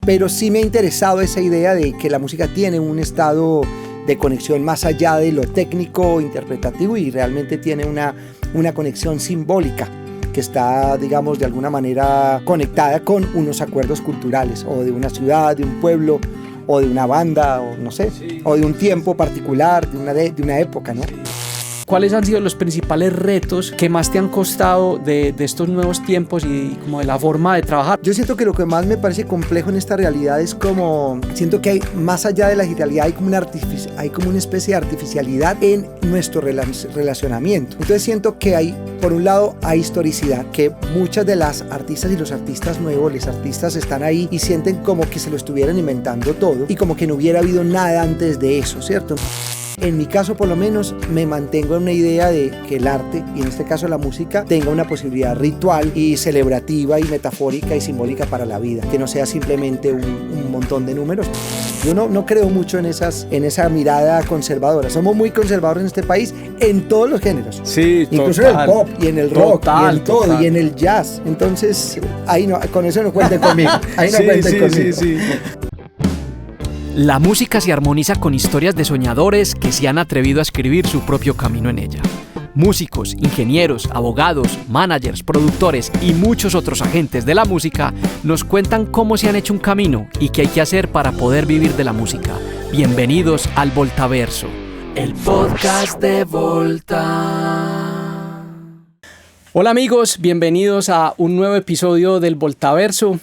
pero sí me ha interesado esa idea de que la música tiene un estado de conexión más allá de lo técnico, interpretativo, y realmente tiene una conexión simbólica que está, digamos, de alguna manera conectada con unos acuerdos culturales, o de una ciudad, de un pueblo, o de una banda, o no sé, sí, o de un tiempo particular, de una época, ¿no? ¿Cuáles han sido los principales retos que más te han costado de estos nuevos tiempos y como de la forma de trabajar? Yo siento que lo que más me parece complejo en esta realidad es como, siento que hay, más allá de la realidad, hay como una especie de artificialidad en nuestro relacionamiento. Entonces siento que hay, por un lado, hay historicidad, que muchas de las artistas y los artistas nuevos, los artistas están ahí y sienten como que se lo estuvieran inventando todo y como que no hubiera habido nada antes de eso, ¿cierto? En mi caso, por lo menos, me mantengo en una idea de que el arte, y en este caso la música, tenga una posibilidad ritual y celebrativa y metafórica y simbólica para la vida, que no sea simplemente un montón de números. Yo no creo mucho en esa mirada conservadora. Somos muy conservadores en este país en todos los géneros. Sí, incluso total, en el pop y en el rock y en todo, y en el jazz. Entonces, ahí no, con eso no cuenten conmigo. Ahí no cuenten conmigo. Sí. La música se armoniza con historias de soñadores que se han atrevido a escribir su propio camino en ella. Músicos, ingenieros, abogados, managers, productores y muchos otros agentes de la música nos cuentan cómo se han hecho un camino y qué hay que hacer para poder vivir de la música. Bienvenidos al Voltaverso, el podcast de Volta. Hola amigos, bienvenidos a un nuevo episodio del Voltaverso.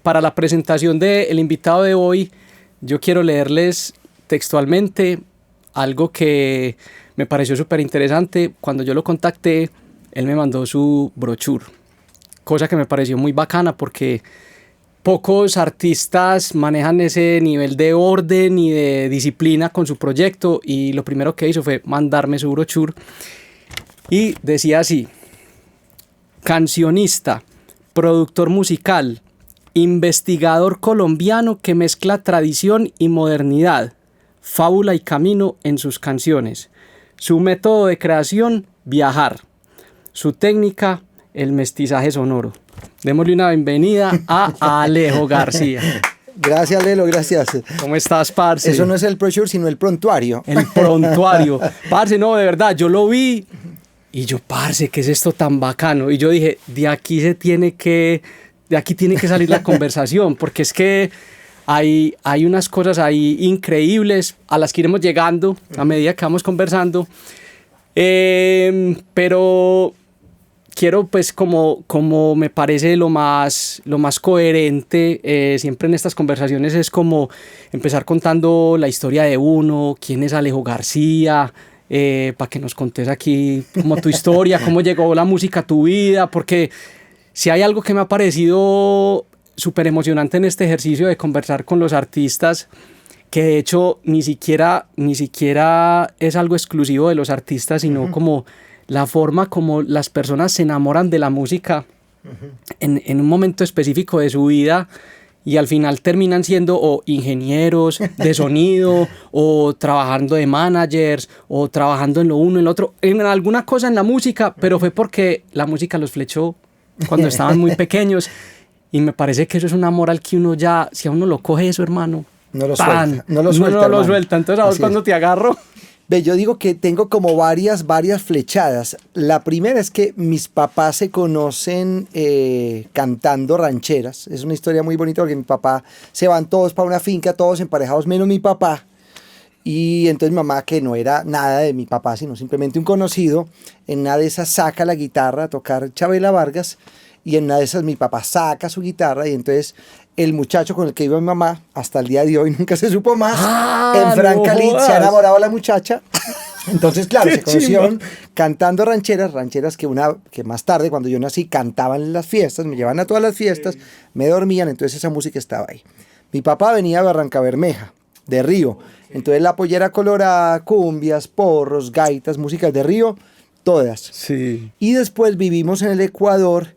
Para la presentación del invitado de hoy, yo quiero leerles textualmente algo que me pareció súper interesante. Cuando yo lo contacté, él me mandó su brochure, cosa que me pareció muy bacana porque pocos artistas manejan ese nivel de orden y de disciplina con su proyecto, y lo primero que hizo fue mandarme su brochure y decía así: cancionista, productor musical, investigador colombiano que mezcla tradición y modernidad, fábula y camino en sus canciones. Su método de creación, viajar. Su técnica, el mestizaje sonoro. Démosle una bienvenida a Alejo García. Gracias, Lelo, gracias. ¿Cómo estás, parce? Eso no es el brochure, sino el prontuario. El prontuario. Parce, no, de verdad, yo lo vi y yo, parce, ¿qué es esto tan bacano? Y yo dije, de aquí tiene que salir la conversación, porque es que hay unas cosas ahí increíbles a las que iremos llegando a medida que vamos conversando, pero quiero, pues, como me parece lo más coherente siempre en estas conversaciones, es como empezar contando la historia de uno, quién es Alejo García, para que nos contes aquí como tu historia, cómo llegó la música a tu vida, porque si hay algo que me ha parecido súper emocionante en este ejercicio de conversar con los artistas, que de hecho ni siquiera es algo exclusivo de los artistas, sino como la forma como las personas se enamoran de la música en un momento específico de su vida, y al final terminan siendo o ingenieros de sonido o trabajando de managers o trabajando en lo uno, en lo otro, en alguna cosa en la música, pero fue porque la música los flechó cuando estaban muy pequeños, y me parece que eso es un amor al que uno ya, si a uno lo coge eso, hermano, no lo suelta. Entonces, ¿a vos cuando te agarro? Ve, yo digo que tengo como varias flechadas. La primera es que mis papás se conocen cantando rancheras. Es una historia muy bonita porque mi papá, se van todos para una finca, todos emparejados, menos mi papá. Y entonces mi mamá, que no era nada de mi papá, sino simplemente un conocido, en una de esas saca la guitarra a tocar Chabela Vargas, y en una de esas mi papá saca su guitarra, y entonces el muchacho con el que iba mi mamá, hasta el día de hoy nunca se supo más, en Francalí se ha enamorado de la muchacha. Entonces, claro, se conocieron cantando rancheras que más tarde, cuando yo nací, cantaban en las fiestas, me llevaban a todas las fiestas, me dormían, entonces esa música estaba ahí. Mi papá venía de Barrancabermeja, de Río, entonces la pollera colorada, cumbias, porros, gaitas, músicas de Río, todas. Sí. Y después vivimos en el Ecuador,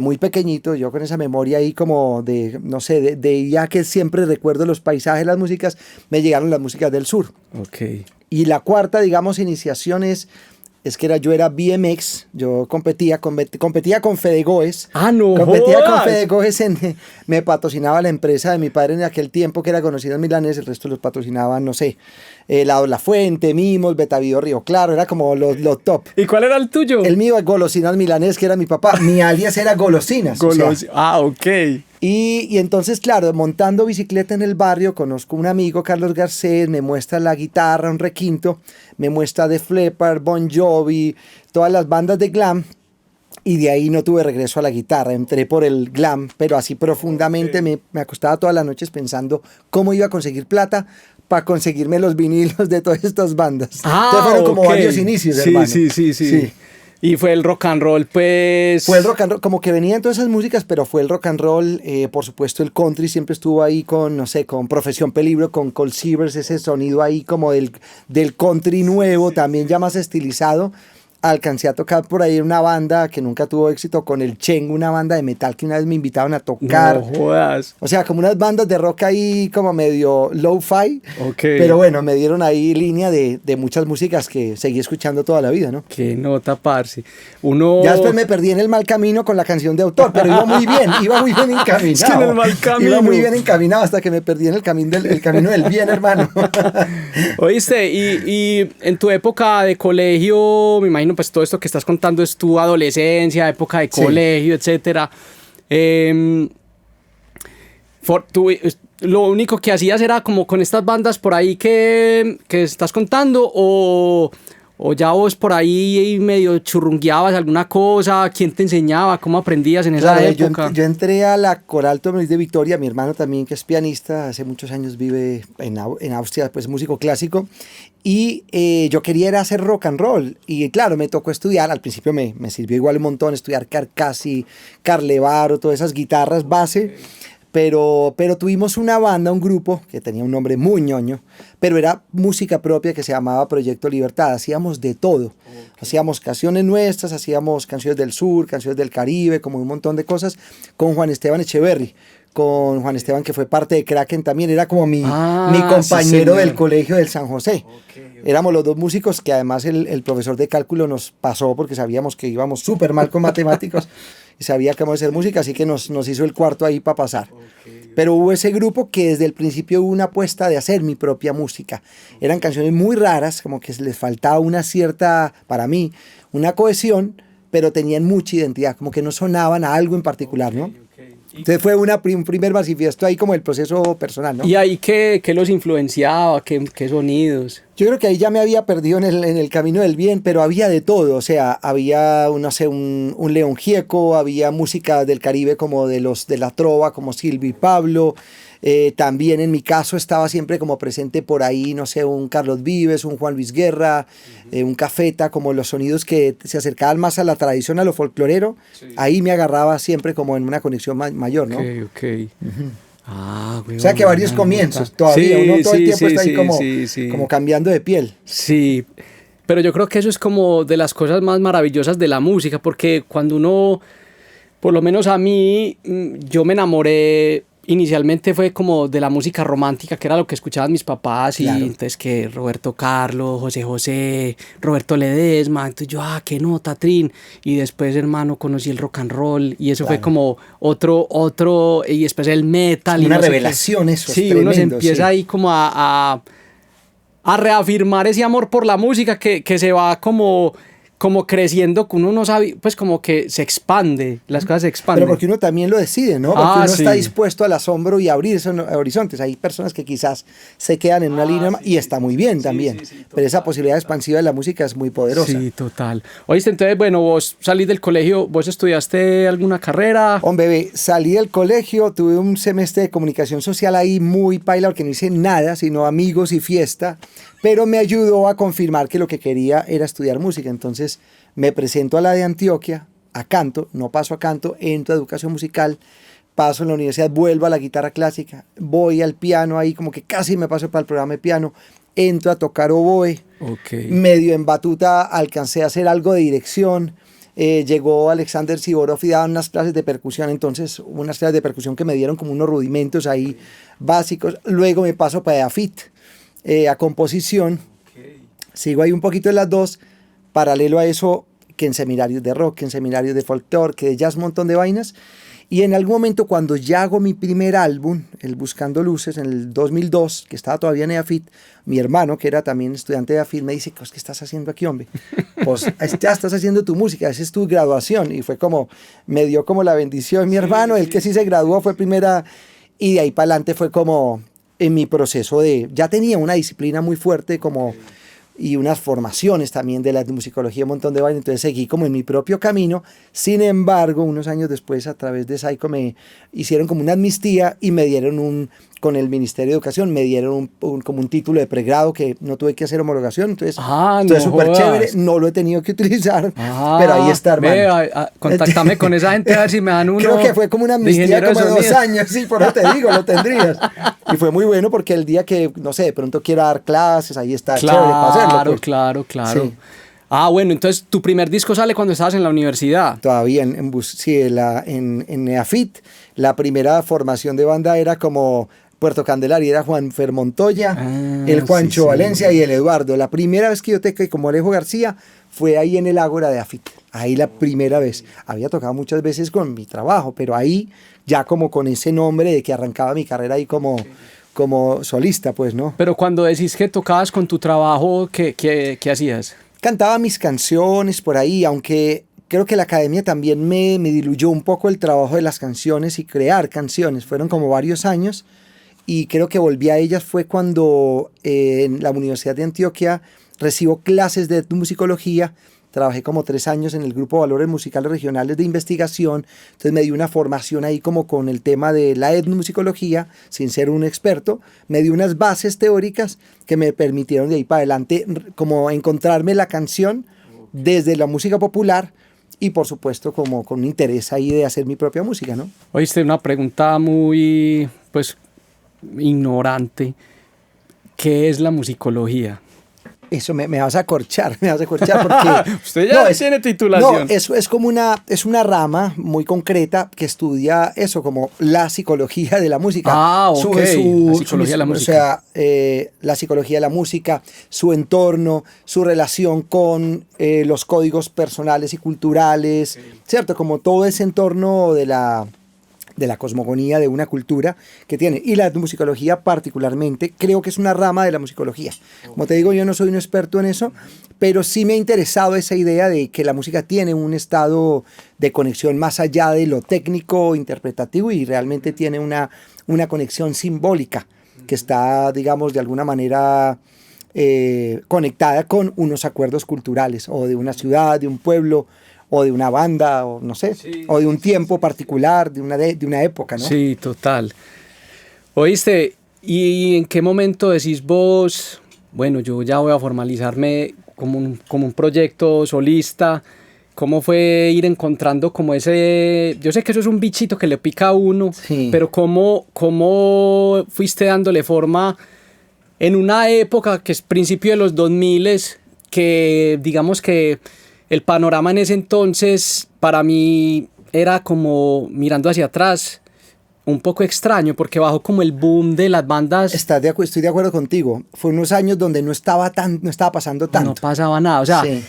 muy pequeñito, yo con esa memoria ahí como de, no sé, de ya que siempre recuerdo los paisajes, las músicas, me llegaron las músicas del sur. Ok. Y la cuarta, digamos, iniciación es es que yo era BMX, yo competía con Fedegoes. Ah, no Competía con jodas. Fedegoes, me patrocinaba la empresa de mi padre en aquel tiempo, que era Conocidos Milanes, el resto los patrocinaban, no sé, La Fuente, Mimos, Betavido, Río Claro, era como los top. ¿Y cuál era el tuyo? El mío es Golosinas Milanés, que era mi papá. Mi alias era Golosinas. o sea, Ah, ok. y entonces, claro, montando bicicleta en el barrio, conozco un amigo, Carlos Garcés, me muestra la guitarra, un requinto, me muestra Def Leppard, Bon Jovi, todas las bandas de glam, y de ahí no tuve regreso a la guitarra, entré por el glam, pero así profundamente me acostaba todas las noches pensando cómo iba a conseguir plata para conseguirme los vinilos de todas estas bandas. Entonces fueron como ok. varios inicios, Sí, hermano. sí. Y fue el rock and roll, pues... Fue el rock and roll, como que venían todas esas músicas, pero fue el rock and roll, por supuesto el country siempre estuvo ahí con, no sé, con Profesión Peligro, con Cold Seavers, ese sonido ahí como del country nuevo, también ya más estilizado. Alcancé a tocar por ahí en una banda que nunca tuvo éxito con el Cheng, una banda de metal que una vez me invitaron a tocar. No jodas. O sea, como unas bandas de rock ahí como medio low-fi. Ok. Pero bueno, me dieron ahí línea de muchas músicas que seguí escuchando toda la vida, ¿no? Qué nota, parce. Uno... Ya después me perdí en el mal camino con la canción de autor, pero iba muy bien encaminado. Es que en el mal camino. Iba muy bien encaminado hasta que me perdí en el camino del bien, hermano. Oíste, y en tu época de colegio, me imagino pues todo esto que estás contando es tu adolescencia, época de Sí. colegio, etcétera. Lo único que hacías era como con estas bandas por ahí que estás contando, o ya vos por ahí medio churrungueabas alguna cosa. ¿Quién te enseñaba? ¿Cómo aprendías en esa Claro, época? yo entré a la Coral Tomelís de Vitoria, mi hermano también, que es pianista, hace muchos años vive en Austria, pues músico clásico, y yo quería era hacer rock and roll, y claro, me tocó estudiar, al principio me sirvió igual un montón, estudiar Carcassi, Carlevaro, todas esas guitarras base, pero tuvimos una banda, un grupo, que tenía un nombre muy ñoño, pero era música propia que se llamaba Proyecto Libertad, hacíamos de todo, hacíamos canciones nuestras, hacíamos canciones del sur, canciones del Caribe, como un montón de cosas, con Juan Esteban Echeverry, con Juan Esteban que fue parte de Kraken también, era como mi compañero sí, del colegio del San José. Éramos los dos músicos que además el profesor de cálculo nos pasó porque sabíamos que íbamos súper mal con matemáticos y sabía cómo hacer música, así que nos hizo el cuarto ahí para pasar. Pero hubo ese grupo que desde el principio hubo una apuesta de hacer mi propia música. Eran canciones muy raras, como que les faltaba una cierta, para mí, una cohesión, pero tenían mucha identidad, como que no sonaban a algo en particular, ¿no? Entonces fue un primer manifiesto ahí como el proceso personal, ¿no? ¿Y ahí qué los influenciaba? ¿Qué sonidos? Yo creo que ahí ya me había perdido en el camino del bien, pero había de todo, o sea, había, no sé, un León Gieco, había música del Caribe como de la trova, como Silvio y Pablo, también en mi caso estaba siempre como presente por ahí, no sé, un Carlos Vives, un Juan Luis Guerra, un Cafeta, como los sonidos que se acercaban más a la tradición, a lo folclorero, ahí me agarraba siempre como en una conexión mayor, ¿no? Ok. Ah, güey, O sea que varios comienzos, todavía uno todo el tiempo está ahí como cambiando de piel. Sí, pero yo creo que eso es como de las cosas más maravillosas de la música, porque cuando uno, por lo menos a mí, yo me enamoré, inicialmente fue como de la música romántica, que era lo que escuchaban mis papás, Claro. y entonces que Roberto Carlos, José José, Roberto Ledesma, entonces yo, qué nota, Trin, y después, hermano, conocí el rock and roll, y eso Claro. fue como otro, y después el metal. Y Una no sé qué. revelación eso, es Sí, uno se tremendo, empieza sí. ahí como a reafirmar ese amor por la música que se va como creciendo, que uno no sabe, pues como que se expande, las cosas se expanden. Pero porque uno también lo decide, ¿no? Porque uno sí. está dispuesto al asombro y a abrirse a horizontes. Hay personas que quizás se quedan en una línea y está muy bien también. Pero esa posibilidad expansiva de la música es muy poderosa. Sí, total. Oíste, entonces, bueno, vos salís del colegio, ¿vos estudiaste alguna carrera? Hombre, bebé, salí del colegio, tuve un semestre de comunicación social ahí muy paila, porque no hice nada, sino amigos y fiesta, pero me ayudó a confirmar que lo que quería era estudiar música. Entonces me presento a la de Antioquia, a canto, no paso a canto, entro a educación musical, paso en la universidad, vuelvo a la guitarra clásica, voy al piano ahí, como que casi me paso para el programa de piano, entro a tocar oboe, medio en batuta alcancé a hacer algo de dirección. Llegó Alexander Siborov y daban unas clases de percusión, entonces unas clases de percusión que me dieron como unos rudimentos ahí básicos. Luego me paso para AFIT, a composición. Sigo ahí un poquito en las dos, paralelo a eso, que en seminarios de rock, que en seminarios de folclore, que de jazz, un montón de vainas. Y en algún momento cuando ya hago mi primer álbum, el Buscando Luces, en el 2002, que estaba todavía en EAFIT, mi hermano, que era también estudiante de EAFIT, me dice, ¿qué estás haciendo aquí, hombre? Pues ya estás haciendo tu música, esa es tu graduación. Y fue como, me dio como la bendición mi hermano, el que sí se graduó fue primera, y de ahí para adelante fue como en mi proceso de, ya tenía una disciplina muy fuerte como... y unas formaciones también de la musicología, un montón de vainas, entonces seguí como en mi propio camino. Sin embargo, unos años después, a través de Psycho, me hicieron como una amnistía y me dieron con el Ministerio de Educación, me dieron como un título de pregrado que no tuve que hacer homologación, entonces súper chévere, no lo he tenido que utilizar, pero ahí está, hermano. Contáctame con esa gente a ver si me dan uno. Creo que fue como una amnistía como de 2 años, sí, por eso te digo, lo tendrías. Y fue muy bueno porque el día que, no sé, de pronto quiera dar clases, ahí está chévere para hacerlo. Pues. Claro. Sí. Bueno, entonces tu primer disco sale cuando estabas en la universidad. Todavía en EAFIT, la primera formación de banda era como Puerto Candelaria, era Juanfer Montoya, el Juancho Valencia y el Eduardo. La primera vez que yo toqué como Alejo García fue ahí en el Ágora de EAFIT. Ahí la primera vez. Había tocado muchas veces con mi trabajo, pero ahí ya como con ese nombre de que arrancaba mi carrera ahí como solista, pues, ¿no? Pero cuando decís que tocabas con tu trabajo, ¿qué hacías? Cantaba mis canciones por ahí, aunque creo que la academia también me diluyó un poco el trabajo de las canciones y crear canciones. Fueron como varios años y creo que volví a ellas fue cuando en la Universidad de Antioquia recibo clases de etnomusicología. Trabajé como 3 años en el Grupo de Valores Musicales Regionales de Investigación, entonces me di una formación ahí como con el tema de la etnomusicología, sin ser un experto, me di unas bases teóricas que me permitieron de ahí para adelante como encontrarme la canción desde la música popular y por supuesto como con un interés ahí de hacer mi propia música, ¿no? Oíste, una pregunta muy, pues, ignorante. ¿Qué es la musicología? Eso me vas a corchar porque... Usted ya tiene titulación. No, es como una rama muy concreta que estudia eso, como la psicología de la música. Ok, la psicología de la música. O sea, la psicología de la música, su entorno, su relación con los códigos personales y culturales, ¿cierto? Como todo ese entorno de la cosmogonía de una cultura que tiene. Y la musicología particularmente, creo que es una rama de la musicología. Como te digo, yo no soy un experto en eso, pero sí me ha interesado esa idea de que la música tiene un estado de conexión más allá de lo técnico, interpretativo, y realmente tiene una conexión simbólica que está, digamos, de alguna manera conectada con unos acuerdos culturales, o de una ciudad, de un pueblo, o de una banda, o no sé, o de un tiempo particular, de una época, ¿no? Sí, total. Oíste, ¿y en qué momento decís vos, bueno, yo ya voy a formalizarme como un proyecto solista? ¿Cómo fue ir encontrando como ese, yo sé que eso es un bichito que le pica a uno, sí, pero cómo fuiste dándole forma en una época que es principio de los 2000, que digamos que el panorama en ese entonces para mí era como, mirando hacia atrás, un poco extraño, porque bajó como el boom de las bandas. Estoy de acuerdo contigo. Fue unos años donde no estaba pasando tanto. No pasaba nada, o sea, sí,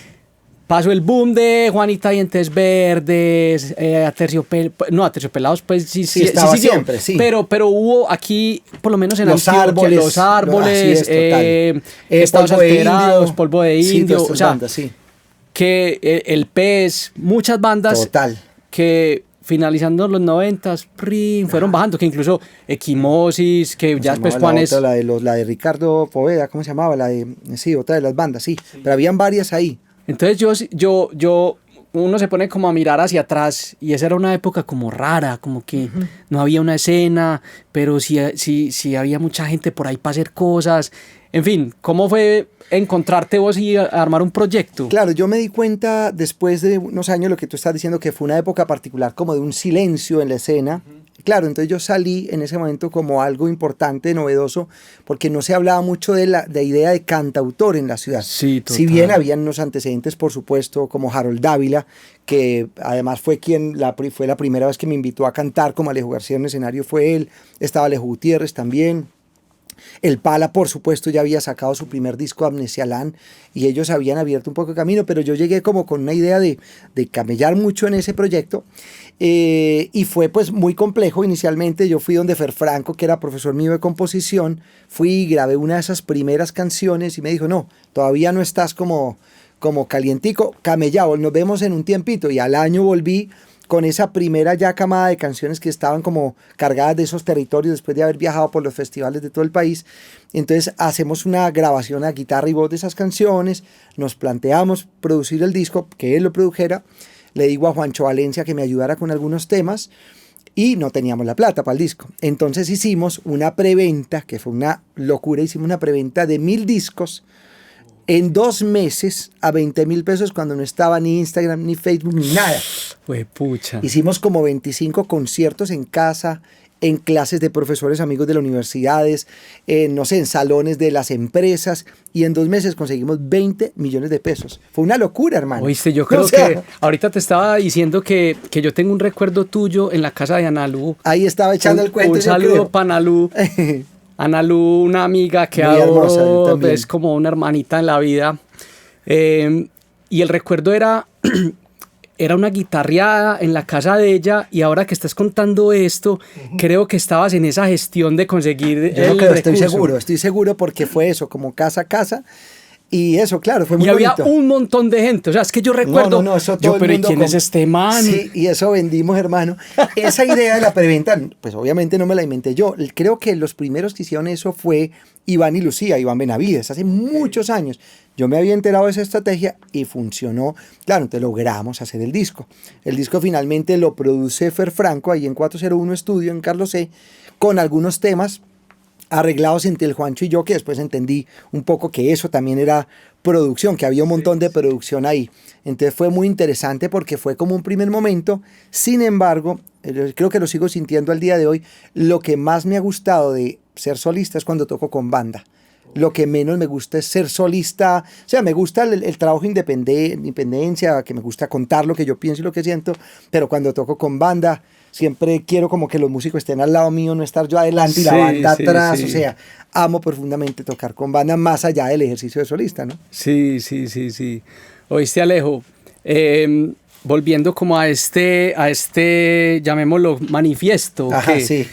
pasó el boom de Juanita Dientes Verdes, Aterciopelados, pues sí estaba siguió, siempre, sí. Pero hubo aquí, por lo menos en los Antioquia, los árboles, Estados Alterados, Polvo de Indio, sí, o sea, bandas, sí, que el Pez, muchas bandas total, que finalizando los 90s fueron bajando, que incluso Equimosis, que ya después Juanes... La de Ricardo Poveda, ¿cómo se llamaba? Sí, otra de las bandas, sí, pero habían varias ahí. Entonces uno se pone como a mirar hacia atrás y esa era una época como rara, como que no había una escena, pero sí había mucha gente por ahí para hacer cosas. En fin, ¿cómo fue encontrarte vos y armar un proyecto? Claro, yo me di cuenta después de unos años, lo que tú estás diciendo, que fue una época particular como de un silencio en la escena. Claro, entonces yo salí en ese momento como algo importante, novedoso, porque no se hablaba mucho de la idea de cantautor en la ciudad. Sí, total. Si bien habían unos antecedentes, por supuesto, como Harold Dávila, que además fue fue la primera vez que me invitó a cantar como Alejo García en un escenario, fue él. Estaba Alejo Gutiérrez también. El Pala, por supuesto, ya había sacado su primer disco, Amnesialand, y ellos habían abierto un poco de camino, pero yo llegué como con una idea de camellar mucho en ese proyecto, y fue pues muy complejo inicialmente. Yo fui donde Fer Franco, que era profesor mío de composición, fui y grabé una de esas primeras canciones y me dijo, no, todavía no estás como calientico, camellado, nos vemos en un tiempito. Y al año volví con esa primera ya camada de canciones que estaban como cargadas de esos territorios después de haber viajado por los festivales de todo el país. Entonces hacemos una grabación a guitarra y voz de esas canciones, nos planteamos producir el disco, que él lo produjera, le digo a Juancho Valencia que me ayudara con algunos temas y no teníamos la plata para el disco. Entonces hicimos una preventa, que fue una locura, hicimos una preventa de 1000 discos en 2 meses a 20.000 pesos cuando no estaba ni Instagram, ni Facebook, ni nada. Pues pucha. Hicimos como 25 conciertos en casa, en clases de profesores amigos de las universidades, no sé, en salones de las empresas, y en 2 meses conseguimos 20 millones de pesos. Fue una locura, hermano. Oíste, yo creo que ahorita te estaba diciendo que yo tengo un recuerdo tuyo en la casa de Analu. Ahí estaba echando el cuento. Un saludo para Analu. Analu, una amiga que muy hermosa, adoro, es como una hermanita en la vida. Y el recuerdo era una guitarreada en la casa de ella, y ahora que estás contando esto, creo que estabas en esa gestión de conseguir el recurso. Estoy seguro porque fue eso, como casa a casa. Y eso, claro, fue muy bonito. Y había bonito. un montón de gente. O sea, es que yo recuerdo. Eso todo pero ¿y quién es este man? Sí, y eso vendimos, hermano. Esa idea de la preventa, pues obviamente no me la inventé yo. Creo que los primeros que hicieron eso fue Iván y Lucía, Iván Benavides, hace muchos años. Yo me había enterado de esa estrategia y funcionó. Claro, entonces logramos hacer el disco. El disco finalmente lo produce Fer Franco ahí en 401 Estudio, en Carlos C., con algunos temas arreglados entre el Juancho y yo, que después entendí un poco que eso también era producción, que había un montón de producción ahí. Entonces fue muy interesante porque fue como un primer momento. Sin embargo, creo que lo sigo sintiendo al día de hoy. Lo que más me ha gustado de ser solista es cuando toco con banda. Lo que menos me gusta es ser solista. O sea, me gusta el trabajo independencia, que me gusta contar lo que yo pienso y lo que siento, pero cuando toco con banda, siempre quiero como que los músicos estén al lado mío, no estar yo adelante y la banda atrás. O sea, amo profundamente tocar con banda más allá del ejercicio de solista, ¿no? Sí. Oíste, Alejo, volviendo como a este, llamémoslo, manifiesto. Ajá, sí.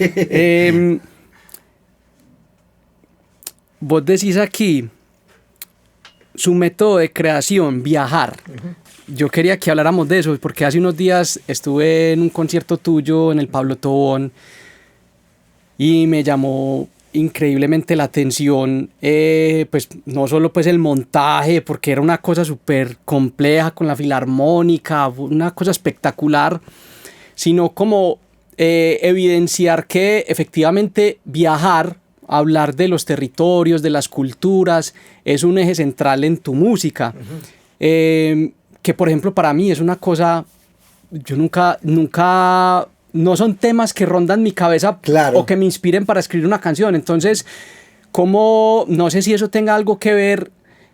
Vos decís aquí, su método de creación, viajar. Yo quería que habláramos de eso, porque hace unos días estuve en un concierto tuyo en el Pablo Tobón y me llamó increíblemente la atención, pues no solo pues el montaje, porque era una cosa súper compleja con la filarmónica, una cosa espectacular, sino como evidenciar que efectivamente viajar, hablar de los territorios, de las culturas, es un eje central en tu música. Que por ejemplo para mí es una cosa, yo nunca, no son temas que rondan mi cabeza, claro, o que me inspiren para escribir una canción. Entonces, no sé si eso tenga algo que ver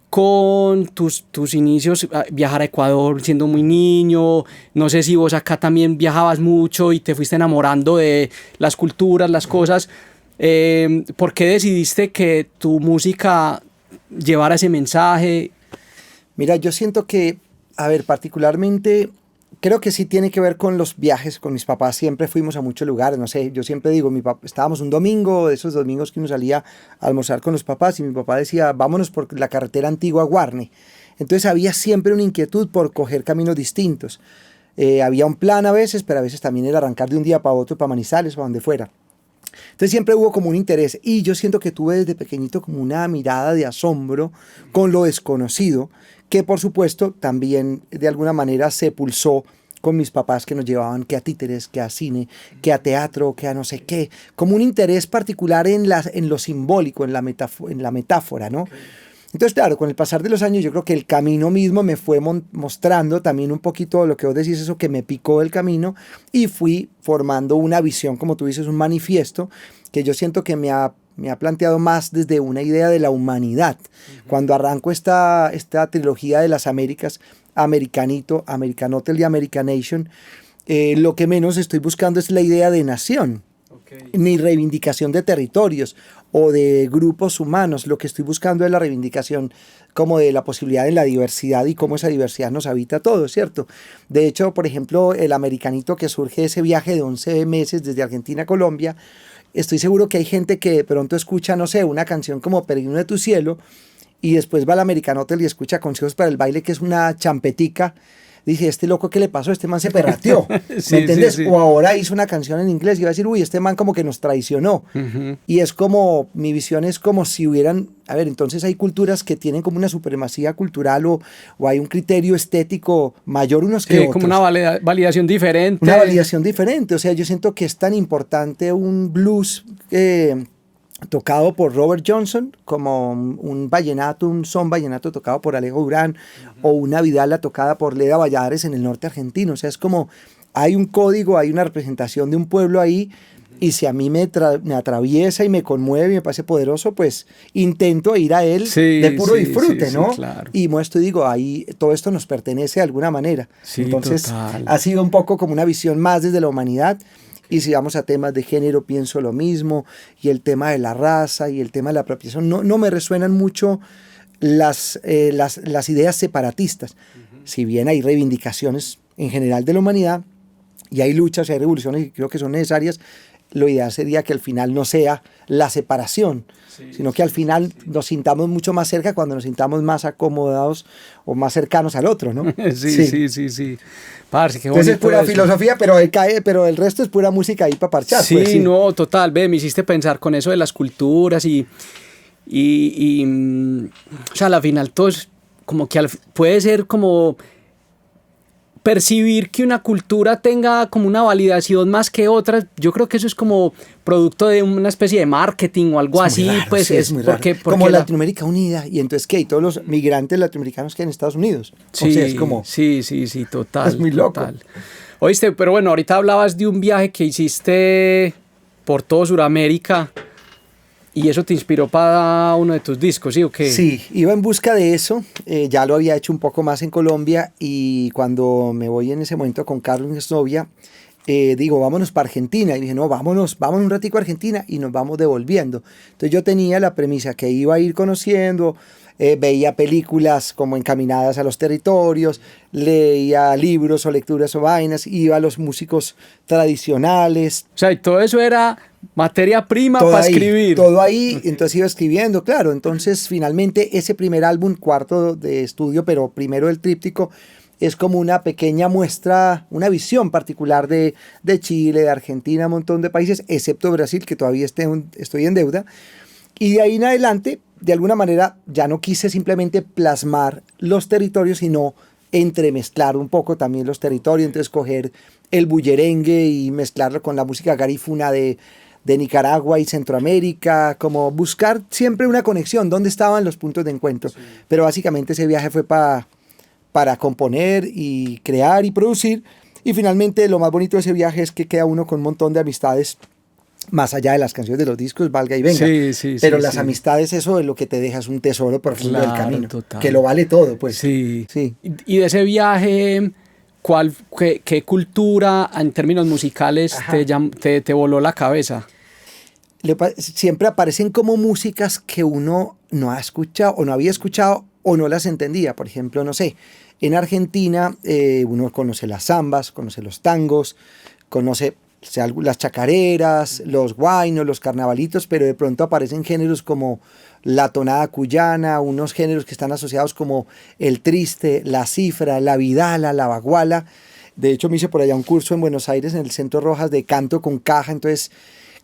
con tus inicios, viajar a Ecuador siendo muy niño, no sé si vos acá también viajabas mucho y te fuiste enamorando de las culturas, las cosas. ¿Por qué decidiste que tu música llevara ese mensaje? Mira, yo siento que, a ver, particularmente, creo que sí tiene que ver con los viajes con mis papás. Siempre fuimos a muchos lugares, no sé, yo siempre digo, estábamos un domingo, de esos domingos que uno salía a almorzar con los papás, y mi papá decía, vámonos por la carretera antigua a Guarne. Entonces había siempre una inquietud por coger caminos distintos. Había un plan a veces, pero a veces también era arrancar de un día para otro, para Manizales, para donde fuera. Entonces siempre hubo como un interés, y yo siento que tuve desde pequeñito como una mirada de asombro con lo desconocido, que por supuesto también de alguna manera se pulsó con mis papás, que nos llevaban que a títeres, que a cine, que a teatro, que a no sé qué, como un interés particular en lo simbólico, en la metáfora, ¿no? Entonces, claro, con el pasar de los años yo creo que el camino mismo me fue mostrando también un poquito lo que vos decís, eso que me picó el camino, y fui formando una visión, como tú dices, un manifiesto, que yo siento que me ha planteado más desde una idea de la humanidad. Cuando arranco esta trilogía de las Américas, Americanito, American Hotel y American Nation, lo que menos estoy buscando es la idea de nación. ni reivindicación de territorios o de grupos humanos. Lo que estoy buscando es la reivindicación como de la posibilidad de la diversidad y cómo esa diversidad nos habita a todos, ¿cierto? De hecho, por ejemplo, el americanito que surge de ese viaje de 11 meses desde Argentina a Colombia, estoy seguro que hay gente que de pronto escucha, no sé, una canción como Peregrino de tu cielo y después va al Americanotel y escucha Consejos para el baile, que es una champetica. Dije, este loco, ¿qué le pasó? Este man se perrateó, Sí, ¿me entiendes? sí, sí. O ahora hizo una canción en inglés y iba a decir, uy, este man como que nos traicionó. Y es como, mi visión es como si hubieran, a ver, entonces hay culturas que tienen como una supremacía cultural o hay un criterio estético mayor unos que otros. Como una validación diferente. Una validación diferente, o sea, yo siento que es tan importante un blues tocado por Robert Johnson, como un vallenato, un son vallenato tocado por Alejo Durán, o una vidala tocada por Leda Valladares en el norte argentino. O sea, es como, hay un código, hay una representación de un pueblo ahí, y si a mí me atraviesa y me conmueve y me parece poderoso, pues intento ir a él de puro disfrute, ¿no? Claro. Y muestro y digo, ahí todo esto nos pertenece de alguna manera. Sí, entonces, total. ha sido un poco como una visión más desde la humanidad. Y si vamos a temas de género, pienso lo mismo, y el tema de la raza y el tema de la apropiación, no me resuenan mucho las ideas separatistas. Si bien hay reivindicaciones en general de la humanidad, y hay luchas y hay revoluciones que creo que son necesarias, lo ideal sería que al final no sea la separación, sino que al final nos sintamos mucho más cerca cuando nos sintamos más acomodados o más cercanos al otro, ¿no? Sí. Parce, qué Entonces es bonito pura eso. filosofía, pero el resto es pura música ahí para parchar. Sí, pues, no, total, ve, me hiciste pensar con eso de las culturas o sea, al final todo es como que puede ser como percibir que una cultura tenga como una validación más que otra. Yo creo que eso es como producto de una especie de marketing o algo es muy así, raro, pues sí, es muy raro. Como Latinoamérica unida, y entonces ¿qué? Y todos los migrantes latinoamericanos que hay en Estados Unidos. Sí, o sea, es como, sí, total. es muy loco. Total. Oíste, pero bueno, ahorita hablabas de un viaje que hiciste por todo Sudamérica y eso te inspiró para uno de tus discos, ¿sí o qué? Sí, iba en busca de eso, ya lo había hecho un poco más en Colombia, y cuando me voy en ese momento con Carlos, mi exnovia, digo, vámonos para Argentina, y dije, no, vámonos un ratico a Argentina y nos vamos devolviendo. Entonces yo tenía la premisa que iba a ir conociendo, veía películas como encaminadas a los territorios, leía libros o lecturas o vainas, iba a los músicos tradicionales. O sea, y todo eso era materia prima Todo para ahí, escribir. todo ahí, entonces iba escribiendo, claro. Entonces finalmente ese primer álbum, cuarto de estudio, pero primero el tríptico, es como una pequeña muestra, una visión particular de Chile, de Argentina, un montón de países, excepto Brasil, que todavía estoy en deuda. Y de ahí en adelante, de alguna manera, ya no quise simplemente plasmar los territorios, sino entremezclar un poco también los territorios. Entonces coger el bullerengue y mezclarlo con la música garífuna de Nicaragua y Centroamérica, como buscar siempre una conexión, dónde estaban los puntos de encuentro. Sí. Pero básicamente ese viaje fue para componer y crear y producir. Y finalmente lo más bonito de ese viaje es que queda uno con un montón de amistades, más allá de las canciones de los discos, valga y venga. Pero las amistades, eso es lo que te deja, es un tesoro profundo del camino. Total. Que lo vale todo, pues. Sí. Y de ese viaje, qué cultura en términos musicales te voló la cabeza? Siempre aparecen como músicas que uno no ha escuchado o no había escuchado o no las entendía. Por ejemplo, no sé, en Argentina uno conoce las zambas, conoce los tangos, conoce las chacareras, los guainos, los carnavalitos, pero de pronto aparecen géneros como la tonada cuyana, unos géneros que están asociados como el triste, la cifra, la vidala, la baguala. De hecho, me hice por allá un curso en Buenos Aires, en el Centro Rojas, de canto con caja, entonces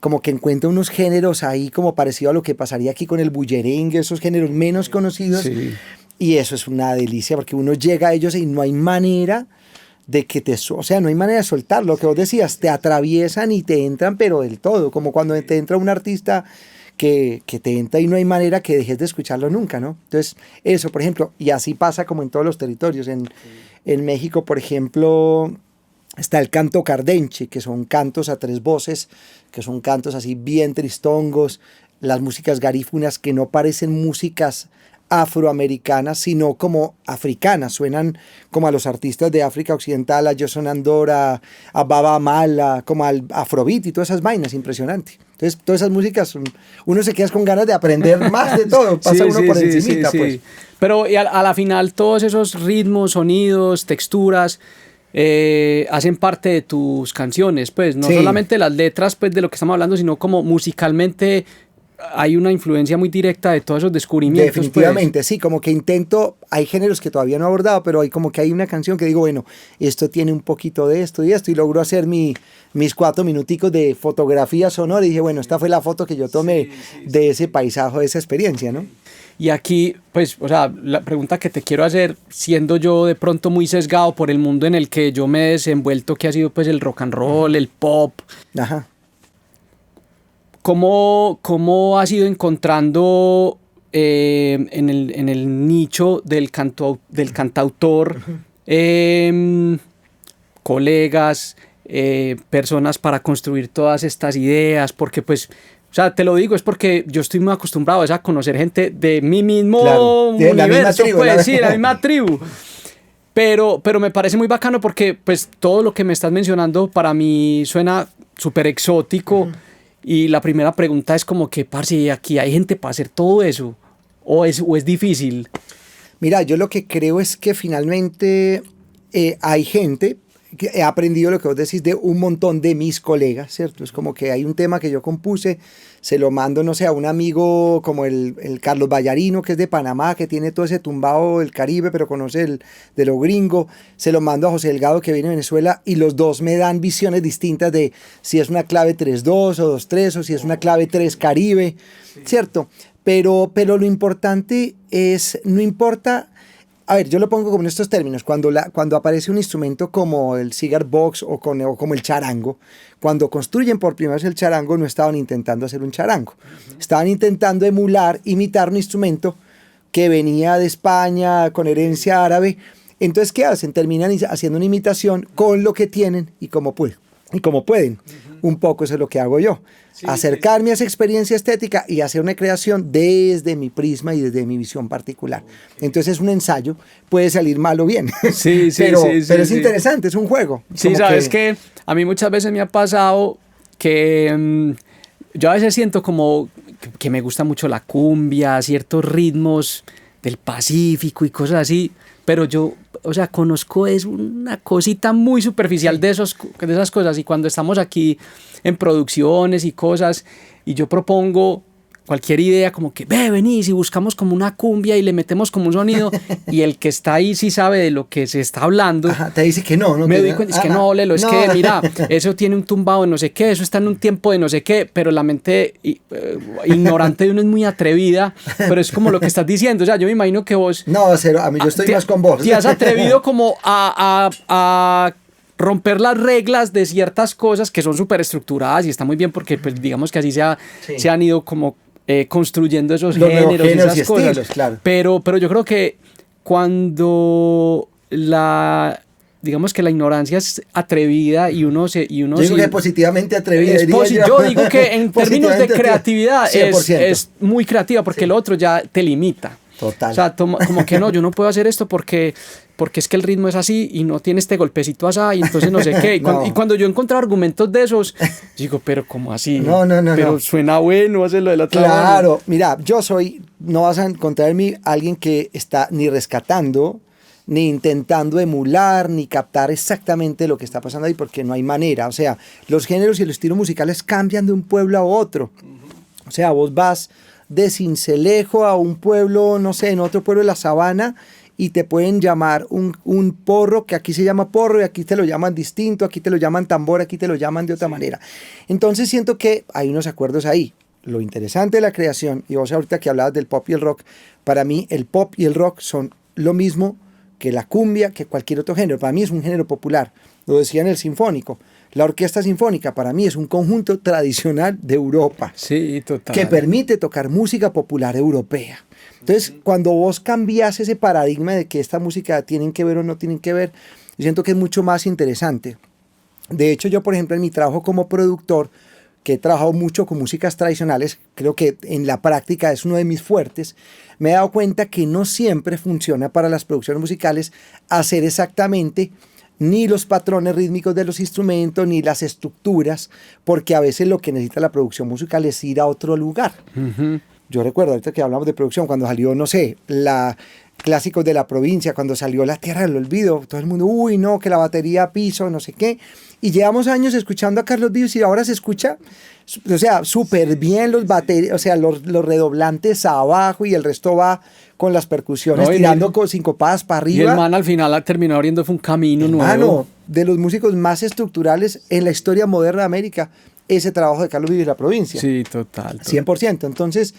como que encuentro unos géneros ahí como parecido a lo que pasaría aquí con el bullerengue, esos géneros menos conocidos, sí. Y eso es una delicia, porque uno llega a ellos y no hay manera de que no hay manera de soltar lo que vos decías, te atraviesan y te entran, pero del todo, como cuando te entra un artista que te entra y no hay manera que dejes de escucharlo nunca, ¿no? Entonces, eso, por ejemplo, y así pasa como en todos los territorios. En México, por ejemplo, está el canto cardenche, que son cantos a tres voces, que son cantos así bien tristongos, las músicas garífunas que no parecen músicas afroamericanas, sino como africanas. Suenan como a los artistas de África Occidental, a Jason Andora, a Baba Mala, como al Afrobeat y todas esas vainas, impresionante. Entonces, todas esas músicas, uno se queda con ganas de aprender más de todo, pasa uno por encimita, pues. Pero y a la final todos esos ritmos, sonidos, texturas hacen parte de tus canciones, pues no solamente las letras pues de lo que estamos hablando, sino como musicalmente hay una influencia muy directa de todos esos descubrimientos. Definitivamente, pues. sí, como que intento, hay géneros que todavía no he abordado, pero hay como que hay una canción que digo, bueno, esto tiene un poquito de esto, y logro hacer mis 4 minuticos de fotografía sonora, y dije, bueno, esta fue la foto que yo tomé de ese paisaje, de esa experiencia, ¿no? Y aquí, pues, o sea, la pregunta que te quiero hacer, siendo yo de pronto muy sesgado por el mundo en el que yo me he desenvuelto, que ha sido pues el rock and roll, el pop. Ajá. ¿Cómo has ido encontrando en el nicho del cantautor colegas, personas para construir todas estas ideas? Porque pues, o sea, te lo digo, es porque yo estoy muy acostumbrado a conocer gente de mi mismo universo, la misma tribu, pues sí, la misma tribu. Pero me parece muy bacano porque pues todo lo que me estás mencionando para mí suena súper exótico. Y la primera pregunta es como que, parce, ¿aquí hay gente para hacer todo eso? ¿O es difícil? Mira, yo lo que creo es que finalmente hay gente, que he aprendido lo que vos decís de un montón de mis colegas, ¿cierto? Es como que hay un tema que yo compuse, se lo mando, no sé, a un amigo como el Carlos Vallarino, que es de Panamá, que tiene todo ese tumbado del Caribe, pero conoce de lo gringo, se lo mando a José Delgado, que viene de Venezuela, y los dos me dan visiones distintas de si es una clave 3-2 o 2-3, o si es una clave 3 Caribe, ¿cierto? Pero lo importante es, no importa. A ver, yo lo pongo como en estos términos, cuando aparece un instrumento como el cigar box o como el charango, cuando construyen por primera vez el charango no estaban intentando hacer un charango, estaban intentando imitar un instrumento que venía de España con herencia árabe. Entonces, ¿qué hacen? Terminan haciendo una imitación con lo que tienen y como pueden. Un poco eso es lo que hago yo. Acercarme a esa experiencia estética y hacer una creación desde mi prisma y desde mi visión particular. Entonces es un ensayo, puede salir mal o bien, pero es interesante, es un juego. Sí, sabes que a mí muchas veces me ha pasado que yo a veces siento como que me gusta mucho la cumbia, ciertos ritmos del Pacífico y cosas así, pero yo, o sea, conozco es una cosita muy superficial de esas cosas, y cuando estamos aquí en producciones y cosas y yo propongo cualquier idea como que venís y buscamos como una cumbia y le metemos como un sonido y el que está ahí sí sabe de lo que se está hablando. Ajá, te dice que no. Me doy cuenta, es que no, Lelo, es que mira, eso tiene un tumbado de no sé qué, eso está en un tiempo de no sé qué, pero la mente ignorante de uno es muy atrevida, pero es como lo que estás diciendo, o sea, yo me imagino que vos... No, cero, a mí yo estoy más con vos. Te has atrevido como a romper las reglas de ciertas cosas que son súper estructuradas y está muy bien porque pues, digamos que así se han ido como construyendo esos géneros y esas cosas. Estilos, claro. Pero yo creo que cuando digamos que la ignorancia es atrevida y uno yo digo que positivamente atrevida. Yo digo que en términos de creatividad es muy creativa porque el otro ya te limita. Total. O sea, como que no, yo no puedo hacer esto porque es que el ritmo es así y no tiene este golpecito así y entonces no sé qué. Y cuando yo encuentro argumentos de esos, digo, pero ¿cómo así? No. Pero suena bueno hacerlo de la otra manera. Claro, mira, no vas a encontrar en mí alguien que está ni rescatando, ni intentando emular, ni captar exactamente lo que está pasando ahí, porque no hay manera. O sea, los géneros y los estilos musicales cambian de un pueblo a otro. O sea, vos vas de Sincelejo a un pueblo, no sé, en otro pueblo de la sabana, y te pueden llamar un porro, que aquí se llama porro y aquí te lo llaman distinto, aquí te lo llaman tambor, aquí te lo llaman de otra manera. Entonces siento que hay unos acuerdos ahí. Lo interesante de la creación, y vos ahorita que hablabas del pop y el rock, para mí el pop y el rock son lo mismo que la cumbia, que cualquier otro género. Para mí es un género popular, lo decía en el sinfónico. La orquesta sinfónica para mí es un conjunto tradicional de Europa. Sí, total. Que permite tocar música popular europea. Entonces, cuando vos cambias ese paradigma de que esta música tienen que ver o no tienen que ver, yo siento que es mucho más interesante. De hecho, yo, por ejemplo, en mi trabajo como productor, que he trabajado mucho con músicas tradicionales, creo que en la práctica es uno de mis fuertes, me he dado cuenta que no siempre funciona para las producciones musicales hacer exactamente ni los patrones rítmicos de los instrumentos, ni las estructuras, porque a veces lo que necesita la producción musical es ir a otro lugar. Yo recuerdo, ahorita que hablamos de producción, cuando salió, no sé, Clásicos de la Provincia, cuando salió La Tierra del Olvido, todo el mundo, uy, no, que la batería a piso, no sé qué. Y llevamos años escuchando a Carlos Vives y ahora se escucha, o sea, súper bien los redoblantes abajo y el resto va con las percusiones, tirando con sincopadas para arriba. Y el man al final ha terminado abriendo un camino nuevo. De los músicos más estructurales en la historia moderna de América, ese trabajo de Carlos Vives y La Provincia. Sí, total. 100%. Entonces,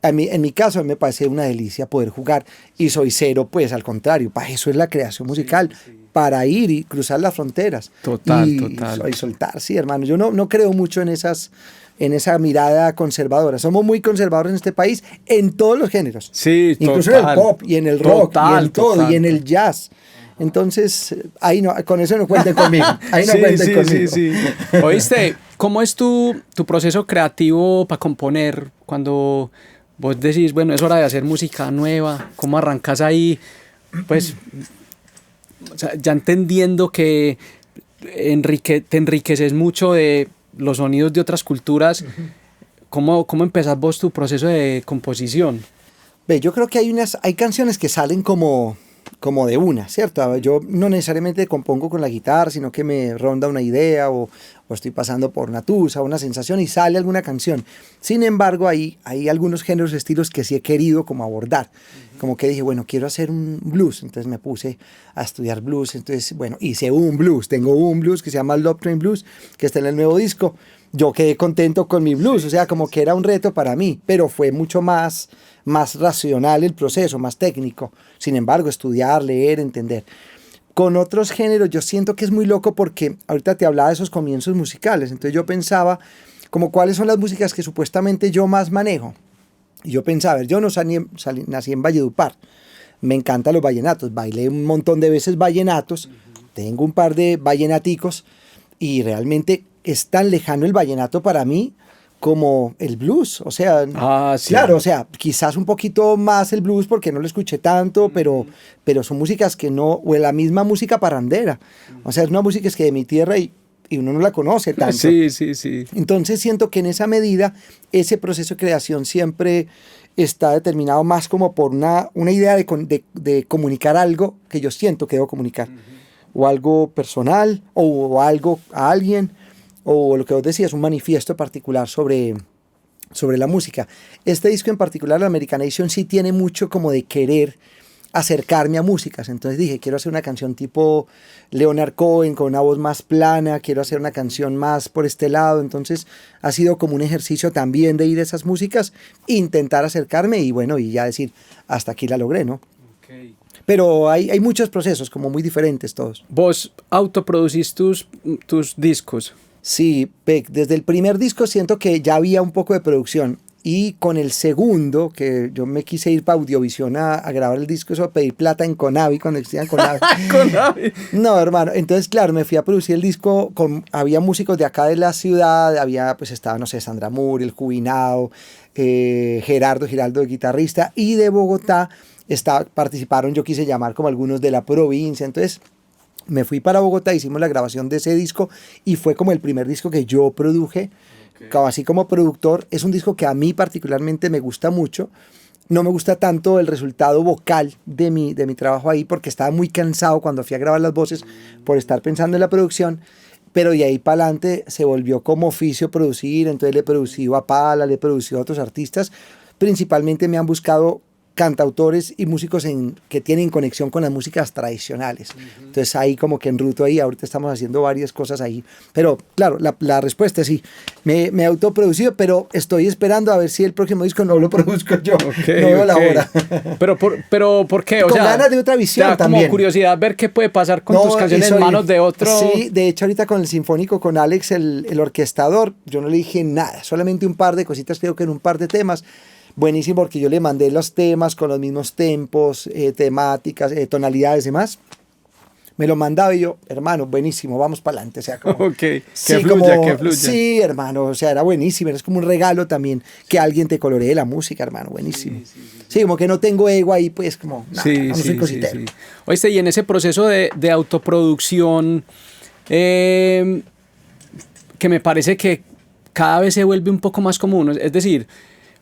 en mi caso, me parece una delicia poder jugar y soy cero, pues al contrario, para eso es la creación musical, para ir y cruzar las fronteras. Total. Y soltar, sí, hermano. Yo no creo mucho en esa mirada conservadora. Somos muy conservadores en este país en todos los géneros. Sí, incluso en el pop y en el rock y en todo y en el jazz. Entonces, ahí no, con eso no cuenten conmigo. Ahí no cuenten conmigo. Sí. Oíste, ¿cómo es tu proceso creativo para componer cuando vos decís, bueno, es hora de hacer música nueva? ¿Cómo arrancas ahí? Pues, o sea, ya entendiendo que te enriqueces mucho de los sonidos de otras culturas, ¿cómo empezás vos tu proceso de composición? Yo creo que hay canciones que salen como de una, ¿cierto? Yo no necesariamente compongo con la guitarra, sino que me ronda una idea o estoy pasando por una tusa, una sensación y sale alguna canción. Sin embargo, hay algunos géneros, estilos que sí he querido como abordar. Como que dije, bueno, quiero hacer un blues. Entonces me puse a estudiar blues. Entonces, bueno, hice un blues. Tengo un blues que se llama Love Train Blues, que está en el nuevo disco. Yo quedé contento con mi blues, o sea, como que era un reto para mí, pero fue mucho más racional el proceso, más técnico. Sin embargo, estudiar, leer, entender. Con otros géneros yo siento que es muy loco porque ahorita te hablaba de esos comienzos musicales, entonces yo pensaba como cuáles son las músicas que supuestamente yo más manejo. Y yo pensaba, yo no nací en Valledupar, me encantan los vallenatos, bailé un montón de veces vallenatos, tengo un par de vallenaticos y realmente es tan lejano el vallenato para mí como el blues, o sea, sí. Claro, o sea, quizás un poquito más el blues porque no lo escuché tanto, pero son músicas que no, o la misma música parrandera, o sea, es una música que es de mi tierra y uno no la conoce tanto. Sí. Entonces siento que en esa medida ese proceso de creación siempre está determinado más como por una idea de comunicar algo que yo siento que debo comunicar, o algo personal, o algo a alguien, o lo que vos decías, un manifiesto particular sobre la música. Este disco en particular, la Americanation, sí tiene mucho como de querer acercarme a músicas. Entonces dije, quiero hacer una canción tipo Leonard Cohen, con una voz más plana, quiero hacer una canción más por este lado. Entonces ha sido como un ejercicio también de ir a esas músicas, intentar acercarme y bueno, y ya decir, hasta aquí la logré, ¿no? Okay. Pero hay muchos procesos como muy diferentes todos. ¿Vos autoproducís tus discos? Sí, desde el primer disco siento que ya había un poco de producción y con el segundo, que yo me quise ir para Audiovisión a grabar el disco, eso a pedir plata en Conavi, cuando existían Conavi. Conavi. No, hermano, entonces claro, me fui a producir el disco, había músicos de acá de la ciudad, estaba, no sé, Sandra Moore, El Cubinao, Gerardo Giraldo de guitarrista, y de Bogotá participaron, yo quise llamar como algunos de la provincia, entonces me fui para Bogotá, hicimos la grabación de ese disco y fue como el primer disco que yo produje, así como productor. Es un disco que a mí particularmente me gusta mucho. No me gusta tanto el resultado vocal de mi trabajo ahí porque estaba muy cansado cuando fui a grabar las voces por estar pensando en la producción, pero de ahí para adelante se volvió como oficio producir, entonces le he producido a Pala, le he producido a otros artistas. Principalmente me han buscado cantautores y músicos que tienen conexión con las músicas tradicionales. Entonces ahí como que enruto ahí, ahorita estamos haciendo varias cosas ahí. Pero claro, la respuesta es sí, me he autoproducido, pero estoy esperando a ver si el próximo disco no lo produzco yo. No veo la hora. Pero ¿por qué? Con ganas de otra visión también. Como curiosidad ver qué puede pasar con tus canciones en manos de otro. Sí, de hecho ahorita con el Sinfónico, con Alex, el orquestador, yo no le dije nada, solamente un par de cositas, creo que en un par de temas. Buenísimo, porque yo le mandé los temas con los mismos tempos, temáticas, tonalidades y demás. me lo mandaba y yo, hermano, buenísimo, vamos para adelante. O sea, como, Ok, que sí, fluya, que fluya. Sí, hermano, o sea, era buenísimo. Es como un regalo también que alguien te coloree la música, hermano, buenísimo. Sí, como que no tengo ego ahí, pues como, no soy cositero. Oíste, y en ese proceso de autoproducción, que me parece que cada vez se vuelve un poco más común. Es decir,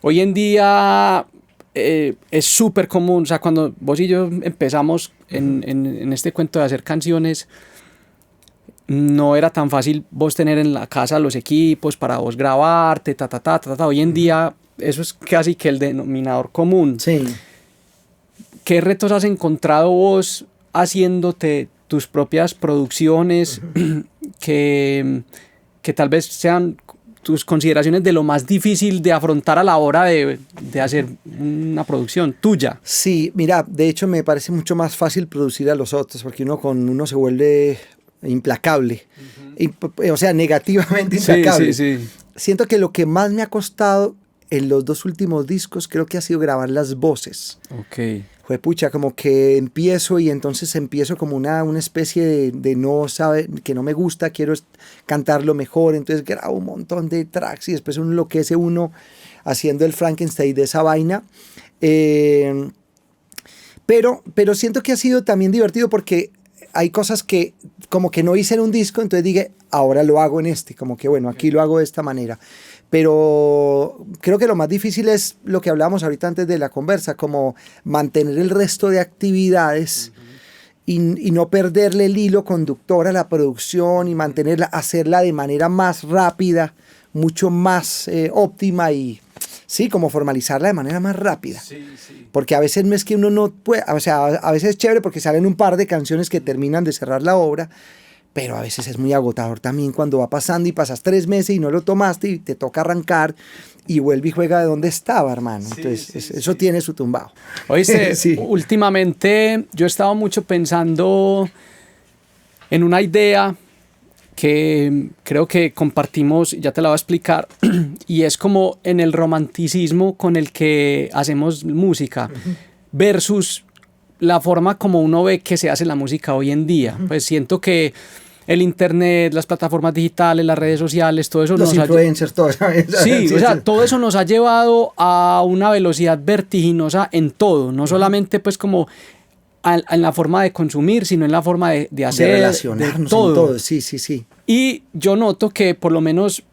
hoy en día es súper común, o sea, cuando vos y yo empezamos en este cuento de hacer canciones, no era tan fácil vos tener en la casa los equipos para vos grabarte, Hoy en día eso es casi que el denominador común. Sí. ¿Qué retos has encontrado vos haciéndote tus propias producciones que tal vez sean tus consideraciones de lo más difícil de afrontar a la hora de hacer una producción tuya? Sí, mira, de hecho me parece mucho más fácil producir a los otros, porque con uno se vuelve implacable, o sea, negativamente implacable. Sí. Siento que lo que más me ha costado en los 2 últimos discos creo que ha sido grabar las voces. Ok. Juepucha, como que empiezo y entonces empiezo como una especie de no sabe, que no me gusta, quiero cantarlo mejor, entonces grabo un montón de tracks y después uno enloquece uno haciendo el Frankenstein de esa vaina. Pero siento que ha sido también divertido porque hay cosas que como que no hice en un disco, entonces dije, ahora lo hago en este, como que bueno, aquí lo hago de esta manera. Pero creo que lo más difícil es lo que hablábamos ahorita antes de la conversa, como mantener el resto de actividades y no perderle el hilo conductor a la producción y hacerla de manera más rápida, mucho más óptima y sí, como formalizarla de manera más rápida. Sí. Porque a veces no es que uno no puede, o sea, a veces es chévere porque salen un par de canciones que terminan de cerrar la obra, pero a veces es muy agotador también cuando va pasando y pasas 3 meses y no lo tomaste y te toca arrancar y vuelve y juega de donde estaba, hermano. Entonces, eso tiene su tumbao. Oíste, últimamente yo he estado mucho pensando en una idea que creo que compartimos, ya te la voy a explicar, y es como en el romanticismo con el que hacemos música versus la forma como uno ve que se hace la música hoy en día. Pues siento que el internet, las plataformas digitales, las redes sociales, todo eso los influencers, todo eso. Sí, o sea, todo eso nos ha llevado a una velocidad vertiginosa en todo, no solamente pues como en la forma de consumir, sino en la forma de hacer, de relacionarnos, todo. En todo. Sí. Y yo noto que por lo menos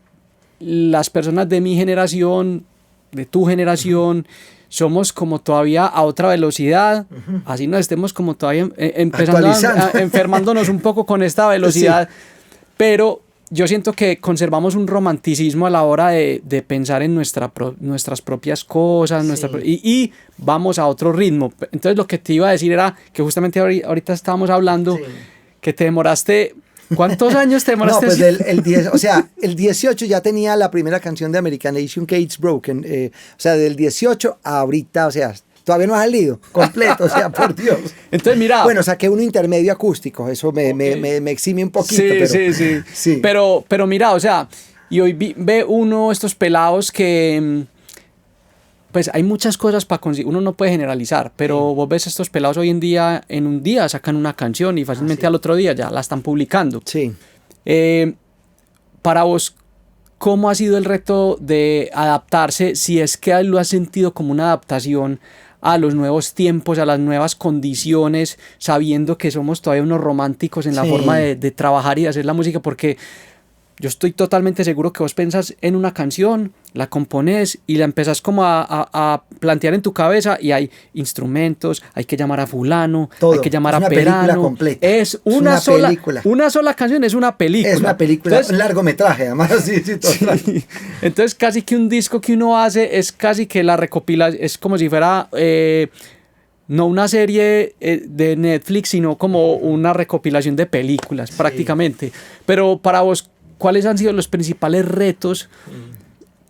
las personas de mi generación, de tu generación, somos como todavía a otra velocidad, así nos estemos como todavía empezando enfermándonos un poco con esta velocidad, pero yo siento que conservamos un romanticismo a la hora de pensar en nuestras propias cosas, y vamos a otro ritmo. Entonces lo que te iba a decir era que justamente ahorita estábamos hablando que te demoraste... ¿Cuántos años te demoraste? No, pues el 18 ya tenía la primera canción de Americanation, Cage Broken. O sea, del 18 a ahorita, o sea, todavía no ha salido completo, o sea, por Dios. Entonces, mira. Bueno, saqué un intermedio acústico, eso me exime un poquito. Sí. Pero mira, o sea, y hoy ve uno estos pelados que... Pues hay muchas cosas para conseguir, uno no puede generalizar, pero vos ves estos pelados hoy en día, en un día sacan una canción y fácilmente al otro día ya la están publicando. Sí. Para vos, ¿cómo ha sido el reto de adaptarse, si es que lo has sentido como una adaptación a los nuevos tiempos, a las nuevas condiciones, sabiendo que somos todavía unos románticos en la forma de trabajar y de hacer la música? Porque yo estoy totalmente seguro que vos pensás en una canción, la componés y la empezás como a plantear en tu cabeza y hay instrumentos, hay que llamar a fulano, todo. Hay que llamar a perano. Es una película completa. Es una sola canción, es una película. Es una película, un largometraje, además. Sí. Entonces casi que un disco que uno hace es casi que la recopilación, es como si fuera... no una serie de Netflix, sino como una recopilación de películas, prácticamente. Pero para vos, ¿cuáles han sido los principales retos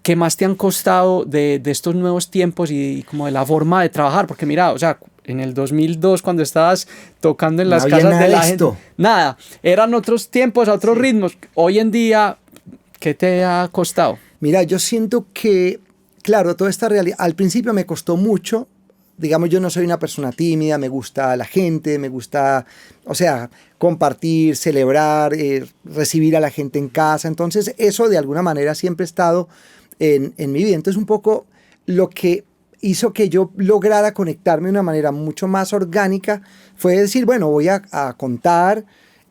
que más te han costado de estos nuevos tiempos y como de la forma de trabajar? Porque mira, o sea, en el 2002 cuando estabas tocando en las casas de la gente, nada, eran otros tiempos, otros ritmos. Hoy en día, ¿qué te ha costado? Mira, yo siento que, claro, toda esta realidad, al principio me costó mucho digamos, yo no soy una persona tímida, me gusta la gente, me gusta, o sea, compartir, celebrar, recibir a la gente en casa. Entonces, eso de alguna manera siempre ha estado en mi vida. Entonces, un poco lo que hizo que yo lograra conectarme de una manera mucho más orgánica fue decir, bueno, voy a contar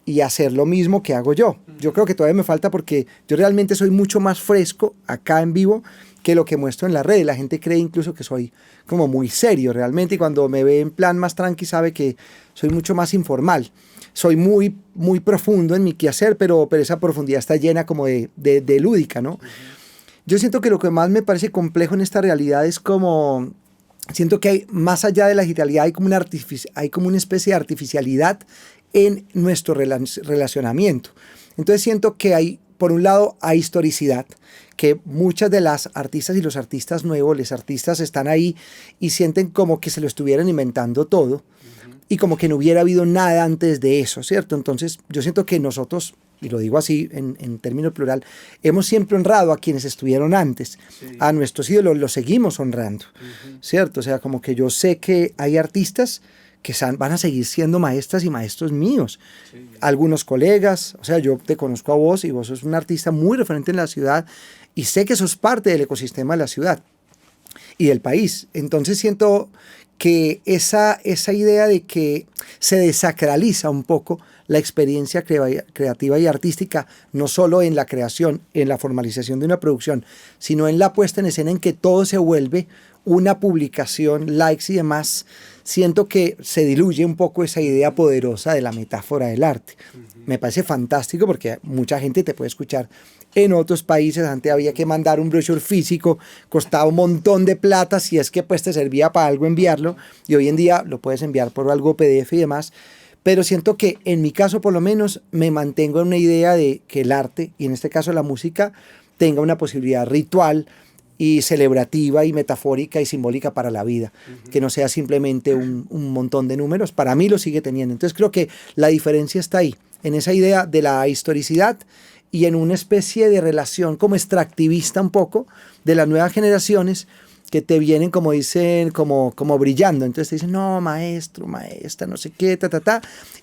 y hacer lo mismo que hago yo. Yo creo que todavía me falta porque yo realmente soy mucho más fresco acá en vivo que lo que muestro en la red. La gente cree incluso que soy como muy serio realmente, y cuando me ve en plan más tranqui sabe que soy mucho más informal. Soy muy, muy profundo en mi quehacer, pero esa profundidad está llena como de lúdica, ¿no? Yo siento que lo que más me parece complejo en esta realidad es como, siento que hay, más allá de la digitalidad, hay como una especie de artificialidad en nuestro relacionamiento. Entonces siento que hay, por un lado, hay historicidad, que muchas de las artistas y los artistas nuevos, los artistas están ahí y sienten como que se lo estuvieran inventando todo y como que no hubiera habido nada antes de eso, ¿cierto? Entonces yo siento que nosotros, y lo digo así en términos plural, hemos siempre honrado a quienes estuvieron antes, a nuestros ídolos los seguimos honrando, ¿cierto? O sea, como que yo sé que hay artistas que van a seguir siendo maestras y maestros míos. Algunos colegas, o sea, yo te conozco a vos y vos sos un artista muy referente en la ciudad y sé que sos parte del ecosistema de la ciudad y del país. Entonces siento que esa idea de que se desacraliza un poco la experiencia creativa y artística, no solo en la creación, en la formalización de una producción, sino en la puesta en escena en que todo se vuelve una publicación, likes y demás. Siento que se diluye un poco esa idea poderosa de la metáfora del arte. Me parece fantástico porque mucha gente te puede escuchar en otros países. Antes había que mandar un brochure físico, costaba un montón de plata, si es que pues te servía para algo enviarlo, y hoy en día lo puedes enviar por algo PDF y demás. Pero siento que en mi caso por lo menos me mantengo en una idea de que el arte, y en este caso la música, tenga una posibilidad ritual y celebrativa y metafórica y simbólica para la vida, que no sea simplemente un montón de números. Para mí lo sigue teniendo. Entonces creo que la diferencia está ahí, en esa idea de la historicidad y en una especie de relación como extractivista un poco de las nuevas generaciones que te vienen, como dicen, como brillando. Entonces te dicen, no, maestro, maestra, no sé qué,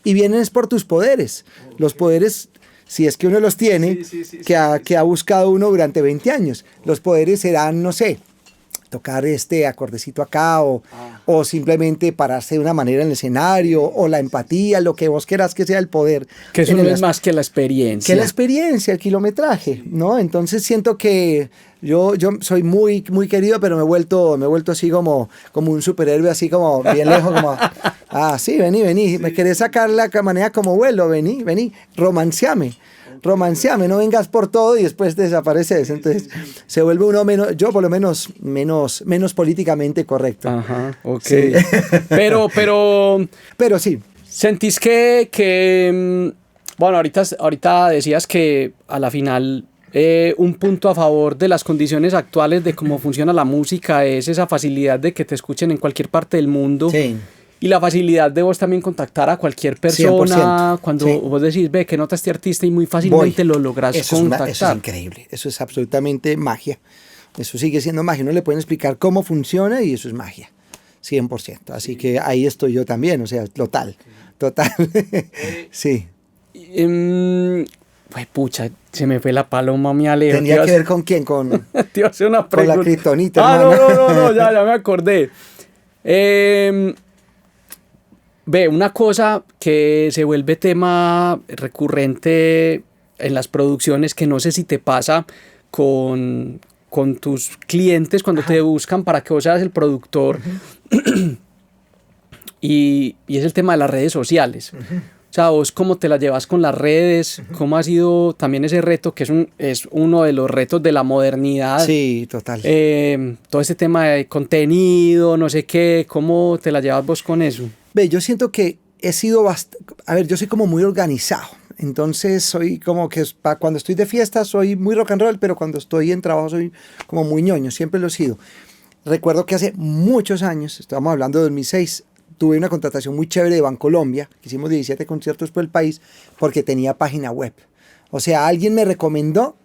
y vienen es por tus poderes. Los poderes, si es que uno los tiene, que ha buscado uno durante 20 años. Los poderes serán, no sé, tocar este acordecito acá o simplemente pararse de una manera en el escenario o la empatía, lo que vos quieras que sea el poder. Que eso no es más que la experiencia. Que la experiencia, el kilometraje, ¿no? Entonces siento que yo soy muy, muy querido, pero me he vuelto así como un superhéroe, así como bien lejos, como, sí, vení, me querés sacar la manera como vuelo, vení, romanceame, no vengas por todo y después desapareces. Entonces se vuelve uno menos, yo por lo menos menos políticamente correcto. Ajá, ok. Sí. Pero sí. ¿Sentís que bueno, ahorita decías que a la final un punto a favor de las condiciones actuales de cómo funciona la música es esa facilidad de que te escuchen en cualquier parte del mundo? Sí. Y la facilidad de vos también contactar a cualquier persona 100%, cuando sí. vos decís, ve, que nota este artista y muy fácilmente lo lográs contactar. Eso es increíble, eso es absolutamente magia. Eso sigue siendo magia, no le pueden explicar cómo funciona y eso es magia, 100%. Así que ahí estoy yo también, o sea, total. Sí. Pues pucha, se me fue la paloma, me alejo. ¿Tenía que ver con quién? Te iba a hacer una pregunta. Con la kriptonita, hermano. No, ya me acordé. Ve, una cosa que se vuelve tema recurrente en las producciones, que no sé si te pasa con tus clientes cuando te buscan para que vos seas el productor, y es el tema de las redes sociales. O sea, vos cómo te la llevas con las redes, cómo ha sido también ese reto, que es uno de los retos de la modernidad. Sí, total. Todo ese tema de contenido, no sé qué, ¿cómo te la llevas vos con eso? Ve, yo siento que he sido yo soy como muy organizado. Entonces soy como que cuando estoy de fiesta soy muy rock and roll, pero cuando estoy en trabajo soy como muy ñoño, siempre lo he sido. Recuerdo que hace muchos años, estamos hablando de 2006, tuve una contratación muy chévere de Bancolombia, que hicimos 17 conciertos por el país, porque tenía página web. O sea, alguien me recomendó,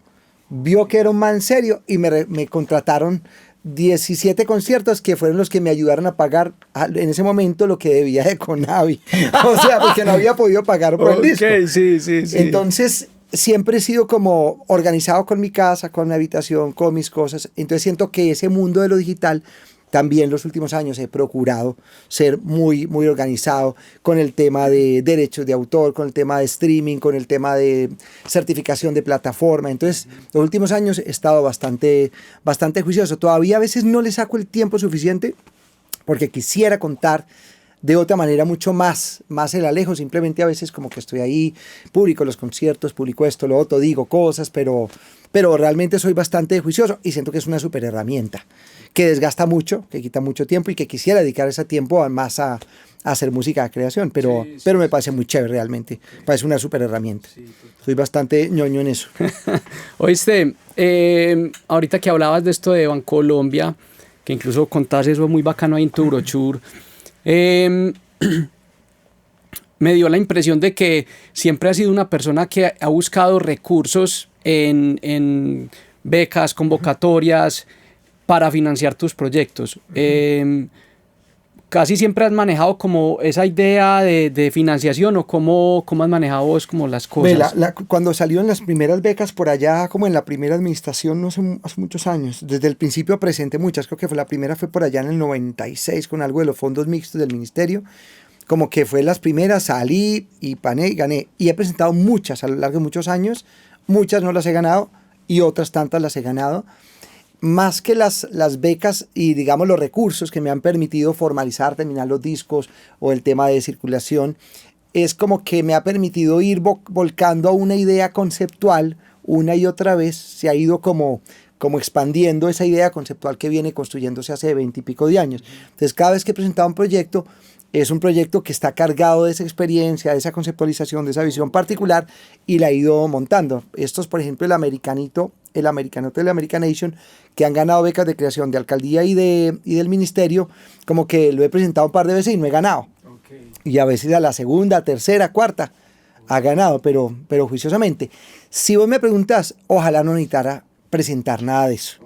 vio que era un man serio y me contrataron 17 conciertos que fueron los que me ayudaron a pagar en ese momento lo que debía de Conavi. O sea, porque no había podido pagar por el disco. Sí, sí, sí. Entonces, siempre he sido como organizado con mi casa, con mi habitación, con mis cosas. Entonces siento que ese mundo de lo digital también los últimos años he procurado ser muy, muy organizado con el tema de derechos de autor, con el tema de streaming, con el tema de certificación de plataforma. Entonces, los últimos años he estado bastante juicioso. Todavía a veces no le saco el tiempo suficiente porque quisiera contar de otra manera mucho más el Alejo. Simplemente a veces como que estoy ahí, publico los conciertos, publico esto, lo otro, digo cosas, pero realmente soy bastante juicioso y siento que es una súper herramienta que desgasta mucho, que quita mucho tiempo y que quisiera dedicar ese tiempo más a hacer música de creación, pero me parece muy chévere realmente, parece una súper herramienta. Soy bastante ñoño en eso. Oíste, ahorita que hablabas de esto de Bancolombia, que incluso contás eso muy bacano ahí en tu brochure, me dio la impresión de que siempre has sido una persona que ha buscado recursos en becas, convocatorias para financiar tus proyectos. ¿Casi siempre has manejado como esa idea de financiación o cómo has manejado vos como las cosas? Cuando salieron las primeras becas por allá, como en la primera administración, no sé, hace muchos años, desde el principio presenté muchas, creo que la primera fue por allá en el 96 con algo de los fondos mixtos del ministerio, como que fue las primeras, salí y gané, y he presentado muchas a lo largo de muchos años, muchas no las he ganado y otras tantas las he ganado. Más que las becas y digamos los recursos que me han permitido formalizar, terminar los discos o el tema de circulación, es como que me ha permitido ir volcando a una idea conceptual una y otra vez, se ha ido como expandiendo esa idea conceptual que viene construyéndose hace 20 y pico de años. Entonces cada vez que he presentado un proyecto, es un proyecto que está cargado de esa experiencia, de esa conceptualización, de esa visión particular y la he ido montando. Estos, por ejemplo, el Americanito de la Americanation, que han ganado becas de creación de alcaldía y del ministerio, como que lo he presentado un par de veces y no he ganado. Okay. Y a veces a la segunda, tercera, cuarta ha ganado, pero juiciosamente. Si vos me preguntas, ojalá no necesitara presentar nada de eso,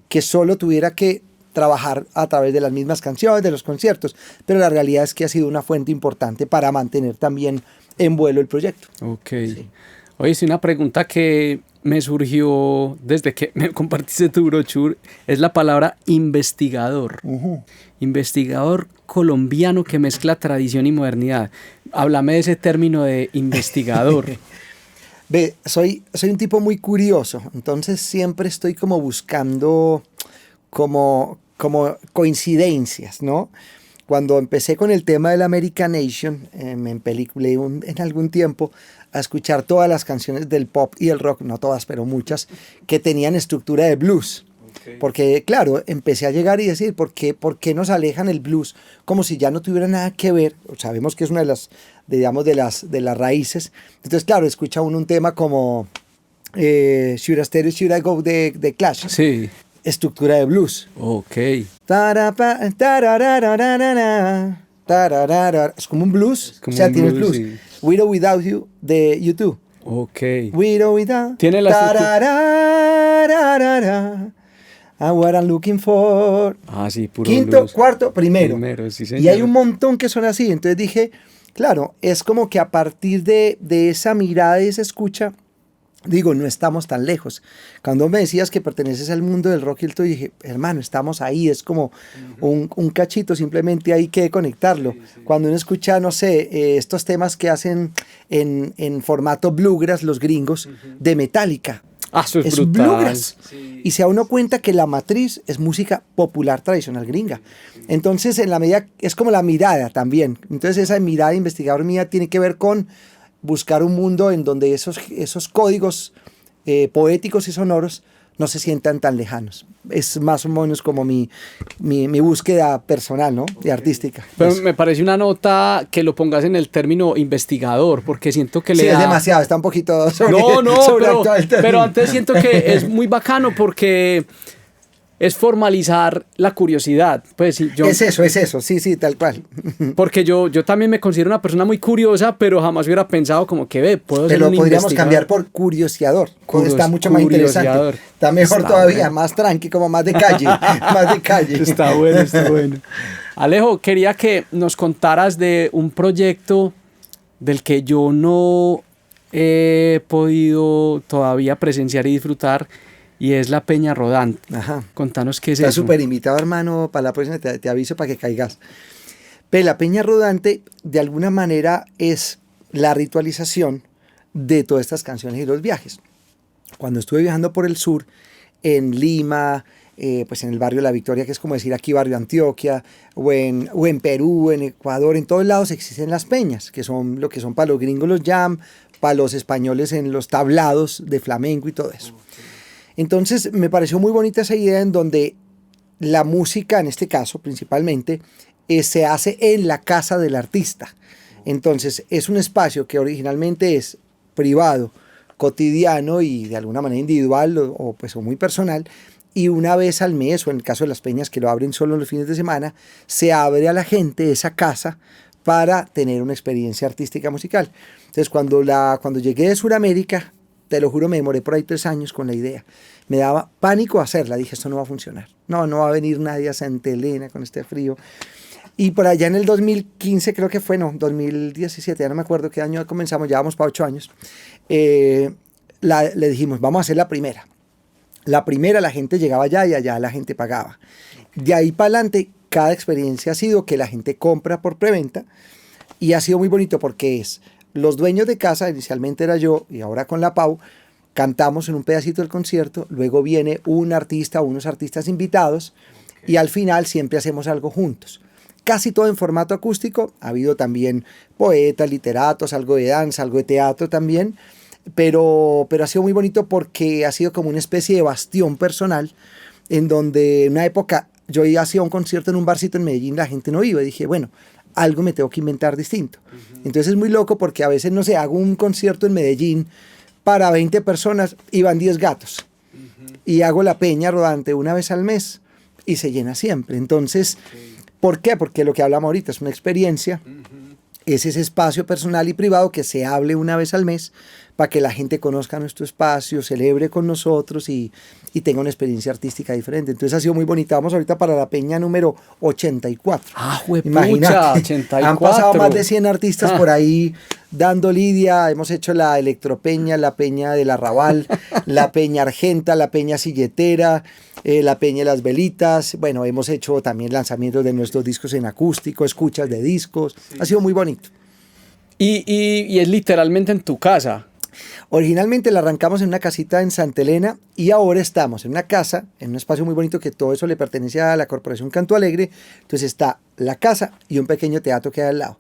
que solo tuviera que trabajar a través de las mismas canciones, de los conciertos, pero la realidad es que ha sido una fuente importante para mantener también en vuelo el proyecto. Ok. Sí. Oye, sí, una pregunta que me surgió desde que me compartiste tu brochure, es la palabra investigador. Investigador colombiano que mezcla tradición y modernidad. Háblame de ese término de investigador. Ve, soy un tipo muy curioso, entonces siempre estoy como buscando como coincidencias, ¿no? Cuando empecé con el tema de la Americanation, me empeliculé en algún tiempo a escuchar todas las canciones del pop y el rock, no todas, pero muchas, que tenían estructura de blues. Okay. Porque, claro, empecé a llegar y decir, ¿por qué nos alejan el blues? Como si ya no tuviera nada que ver. Sabemos que es una de las, digamos, de las raíces. Entonces, claro, escucha uno un tema como Should I Stay or Should I Go de Clash. Sí. Estructura de blues. Ok. Es como un blues. O sea, tiene el blues. Sí. With or Without You de U2. Ok. With or Without. Tiene la What I'm Looking For. Ah, sí, puro quinto, blues. Cuarto, primero. Sí, señor. Y hay un montón que son así. Entonces dije, claro, es como que a partir de esa mirada, de esa escucha, digo, no estamos tan lejos. Cuando me decías que perteneces al mundo del rock y el todo, dije, hermano, estamos ahí, es como un cachito, simplemente hay que conectarlo. Sí. Cuando uno escucha, no sé, estos temas que hacen en formato bluegrass los gringos, de Metallica. Ah, eso es brutal. Bluegrass. Sí. Y se da uno cuenta que la matriz es música popular tradicional gringa. Entonces, en la medida, es como la mirada también. Entonces, esa mirada de investigador mía tiene que ver con buscar un mundo en donde esos códigos poéticos y sonoros no se sientan tan lejanos. Es más o menos como mi búsqueda personal, ¿no? Y artística. Pero me parece una nota que lo pongas en el término investigador, porque siento que le da... Sí, es demasiado, está un poquito pero antes siento que es muy bacano porque es formalizar la curiosidad. Pues, sí, es eso, sí, tal cual. Porque yo también me considero una persona muy curiosa, pero jamás hubiera pensado como que puedo ser un Pero podríamos investigador. cambiar por curioseador. Está mucho más interesante. Está mejor está todavía, bueno. Más tranqui, como más de calle. Más de calle. Está bueno. Alejo, quería que nos contaras de un proyecto del que yo no he podido todavía presenciar y disfrutar, y es la Peña Rodante. Ajá. Contanos qué es Estás eso. súper invitado, hermano, para la próxima te aviso para que caigas. Pero la Peña Rodante, de alguna manera, es la ritualización de todas estas canciones y los viajes. Cuando estuve viajando por el sur, en Lima, pues en el barrio La Victoria, que es como decir aquí barrio Antioquia, o en Perú, en Ecuador, en todos lados existen las peñas, que son lo que son para los gringos los jam, para los españoles en los tablados de flamenco y todo eso. Entonces me pareció muy bonita esa idea en donde la música, en este caso principalmente, se hace en la casa del artista. Entonces es un espacio que originalmente es privado, cotidiano y de alguna manera individual o muy personal, y una vez al mes, o en el caso de las peñas que lo abren solo los fines de semana, se abre a la gente esa casa para tener una experiencia artística musical. Entonces cuando llegué de Sudamérica, te lo juro, me demoré por ahí 3 años con la idea. Me daba pánico hacerla, dije, esto no va a funcionar. No va a venir nadie a Santa Elena con este frío. Y por allá en el 2015 creo que fue, 2017, ya no me acuerdo qué año comenzamos, ya vamos para 8 años, le dijimos, vamos a hacer la primera. La primera la gente llegaba allá y allá la gente pagaba. De ahí para adelante, cada experiencia ha sido que la gente compra por preventa y ha sido muy bonito porque los dueños de casa, inicialmente era yo y ahora con la Pau, cantamos en un pedacito del concierto, luego viene un artista o unos artistas invitados y al final siempre hacemos algo juntos. Casi todo en formato acústico, ha habido también poetas, literatos, algo de danza, algo de teatro también, pero ha sido muy bonito porque ha sido como una especie de bastión personal en donde en una época yo hacía un concierto en un barcito en Medellín, la gente no iba y dije, bueno, algo me tengo que inventar distinto. Entonces es muy loco porque a veces, no sé, hago un concierto en Medellín para 20 personas y van 10 gatos. Y hago la Peña Rodante una vez al mes y se llena siempre. Entonces, ¿por qué? Porque lo que hablamos ahorita es una experiencia, es ese espacio personal y privado que se hable una vez al mes para que la gente conozca nuestro espacio, celebre con nosotros y tenga una experiencia artística diferente. Entonces ha sido muy bonita. Vamos ahorita para la Peña número 84. Imagínate, 84. Han pasado más de 100 artistas por ahí dando lidia. Hemos hecho la Electropeña, la Peña del Arrabal, la Peña Argenta, la Peña Silletera, la Peña de las Velitas. Bueno, hemos hecho también lanzamientos de nuestros discos en acústico, escuchas de discos. Sí. Ha sido muy bonito. Y es literalmente en tu casa. Originalmente la arrancamos en una casita en Santa Elena y ahora estamos en una casa, en un espacio muy bonito que todo eso le pertenece a la Corporación Canto Alegre. Entonces está la casa y un pequeño teatro que hay al lado,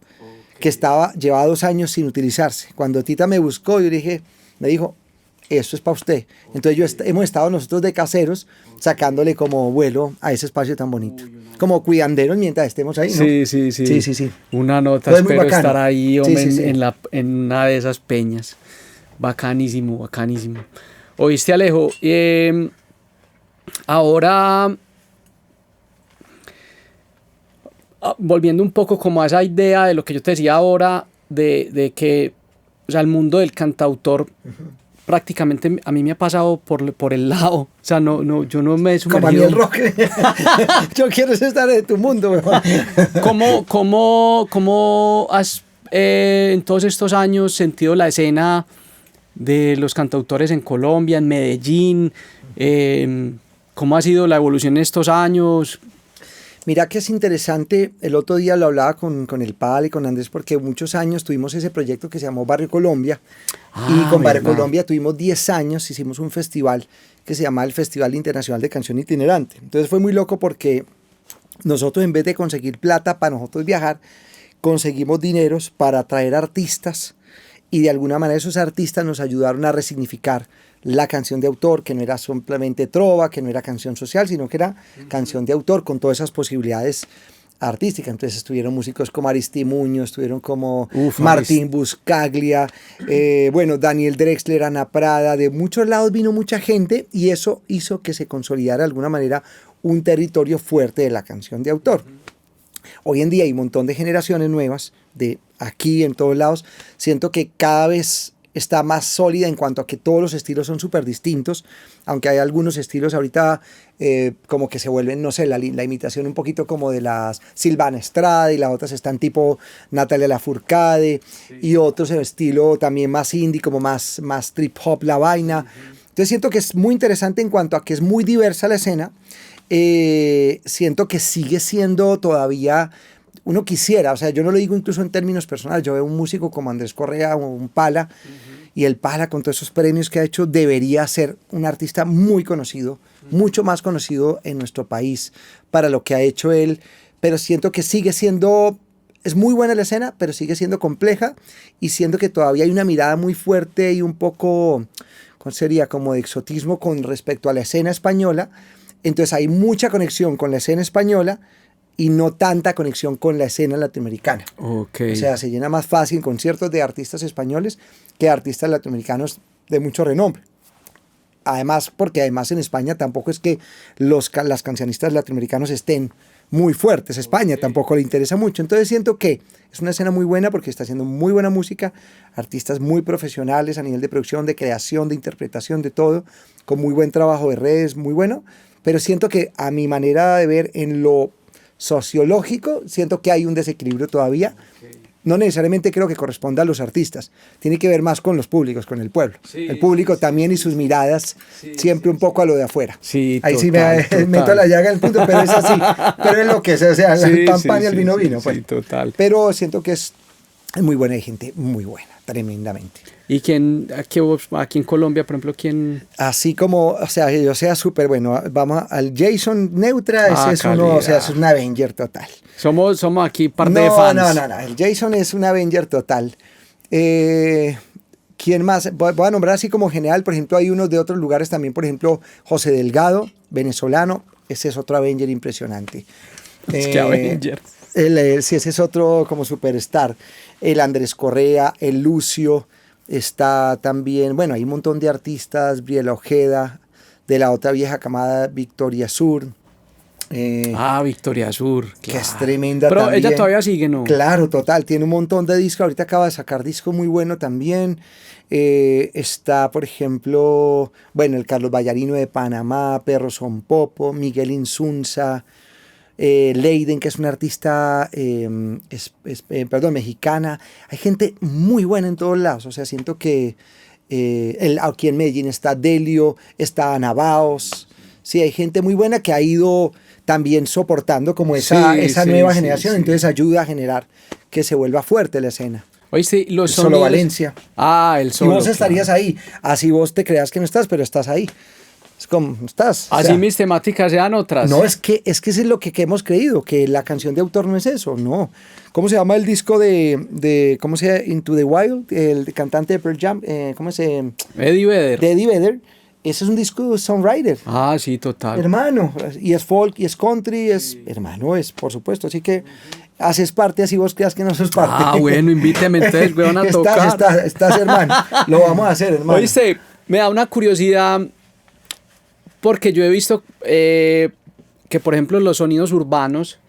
que llevaba 2 años sin utilizarse. Cuando Tita me buscó, me dijo, esto es para usted. Entonces hemos estado nosotros de caseros sacándole como vuelo a ese espacio tan bonito. Como cuidanderos mientras estemos ahí, ¿no? Sí. Una nota, espero estar ahí en una de esas peñas. Bacanísimo. ¿Oíste, Alejo? Ahora, volviendo un poco como a esa idea de lo que yo te decía ahora, de que, o sea, el mundo del cantautor prácticamente a mí me ha pasado por el lado. O sea, yo no me he sumergido. Como a mí el rock. Yo quiero estar en tu mundo. ¿Cómo has en todos estos años sentido la escena de los cantautores en Colombia, en Medellín? ¿Cómo ha sido la evolución en estos años? Mira que es interesante, el otro día lo hablaba con el Pal y con Andrés, porque muchos años tuvimos ese proyecto que se llamó Barrio Colombia, y con Barrio Colombia tuvimos 10 años, hicimos un festival que se llama el Festival Internacional de Canción Itinerante. Entonces fue muy loco porque nosotros, en vez de conseguir plata para nosotros viajar, conseguimos dineros para traer artistas, y de alguna manera esos artistas nos ayudaron a resignificar la canción de autor, que no era simplemente trova, que no era canción social, sino que era canción de autor con todas esas posibilidades artísticas. Entonces estuvieron músicos como Aristimuño, estuvieron como Martín Buscaglia, Daniel Drexler, Ana Prada, de muchos lados vino mucha gente, y eso hizo que se consolidara de alguna manera un territorio fuerte de la canción de autor. Hoy en día hay un montón de generaciones nuevas, de aquí en todos lados. Siento que cada vez está más sólida en cuanto a que todos los estilos son súper distintos, aunque hay algunos estilos ahorita como que se vuelven, no sé, la imitación un poquito como de las Silvana Estrada, y las otras están tipo Natalia Lafourcade, sí, y otros estilo también más indie, como más trip hop la vaina. Entonces siento que es muy interesante en cuanto a que es muy diversa la escena. Siento que sigue siendo todavía, uno quisiera, o sea, yo no lo digo incluso en términos personales, yo veo un músico como Andrés Correa o un Pala, y el Pala con todos esos premios que ha hecho debería ser un artista muy conocido, mucho más conocido en nuestro país para lo que ha hecho él, pero siento que sigue siendo, es muy buena la escena, pero sigue siendo compleja, y siento que todavía hay una mirada muy fuerte y un poco, ¿cómo sería? Como de exotismo con respecto a la escena española. Entonces hay mucha conexión con la escena española y no tanta conexión con la escena latinoamericana. Okay. O sea, se llena más fácil conciertos de artistas españoles que artistas latinoamericanos de mucho renombre. Además, porque además en España tampoco es que las cancionistas latinoamericanos estén muy fuertes. España tampoco le interesa mucho. Entonces siento que es una escena muy buena porque está haciendo muy buena música, artistas muy profesionales a nivel de producción, de creación, de interpretación, de todo, con muy buen trabajo de redes, muy bueno. Pero siento que a mi manera de ver en lo sociológico, siento que hay un desequilibrio todavía. No necesariamente creo que corresponda a los artistas. Tiene que ver más con los públicos, con el pueblo. Sí, el público también y sus miradas siempre un poco a lo de afuera. Sí, ahí total, sí me meto la llaga en el punto, pero es así. Pero es lo que es, o sea, el pan y el vino. Pues. Sí, total. Pero siento que es muy buena, hay gente muy buena, tremendamente. ¿Y quién, aquí en Colombia, por ejemplo, quién? Así como, o sea, que yo sea súper bueno, vamos al Jason Neutra, ese es uno, o sea, es un Avenger total. Somos aquí parte de fans. No, el Jason es un Avenger total. ¿Quién más? Voy a nombrar así como general, por ejemplo, hay unos de otros lugares también, por ejemplo, José Delgado, venezolano, ese es otro Avenger impresionante. Es que Avenger. Sí, ese es otro como superstar. El Andrés Correa, el Lucio, está también, bueno, hay un montón de artistas, Briela Ojeda, de la otra vieja camada, Victoria Sur. Victoria Sur. Que es tremenda. Pero también. Ella todavía sigue, ¿no? Claro, total, tiene un montón de discos, ahorita acaba de sacar disco muy bueno también. Está, por ejemplo, bueno, el Carlos Vallarino de Panamá, Perro Son Popo, Miguel Insunza, Leiden, que es una artista mexicana. Hay gente muy buena en todos lados, o sea, siento que aquí en Medellín está Delio, está Ana Baos. Sí, hay gente muy buena que ha ido también soportando como esa nueva generación, entonces ayuda a generar que se vuelva fuerte la escena. Oíste, el Solo Valencia. El Solo. Y vos estarías ahí, así vos te creas que no estás, pero estás ahí. Es como, estás. Así mis temáticas sean otras. No, es que eso es lo que hemos creído, que la canción de autor no es eso, no. ¿Cómo se llama el disco de ¿cómo se llama? Into the Wild? El cantante de Pearl Jam, ¿cómo se llama? Eddie Vedder. De Eddie Vedder. Ese es un disco de songwriter. Sí, total. Hermano, y es folk, y es country, hermano, es, por supuesto. Así que haces parte, así vos creas que no sos parte. Bueno, invíteme entonces, weón, a tocar. Estás, hermano. Lo vamos a hacer, hermano. Oíste, me da una curiosidad, porque yo he visto que, por ejemplo, los sonidos urbanos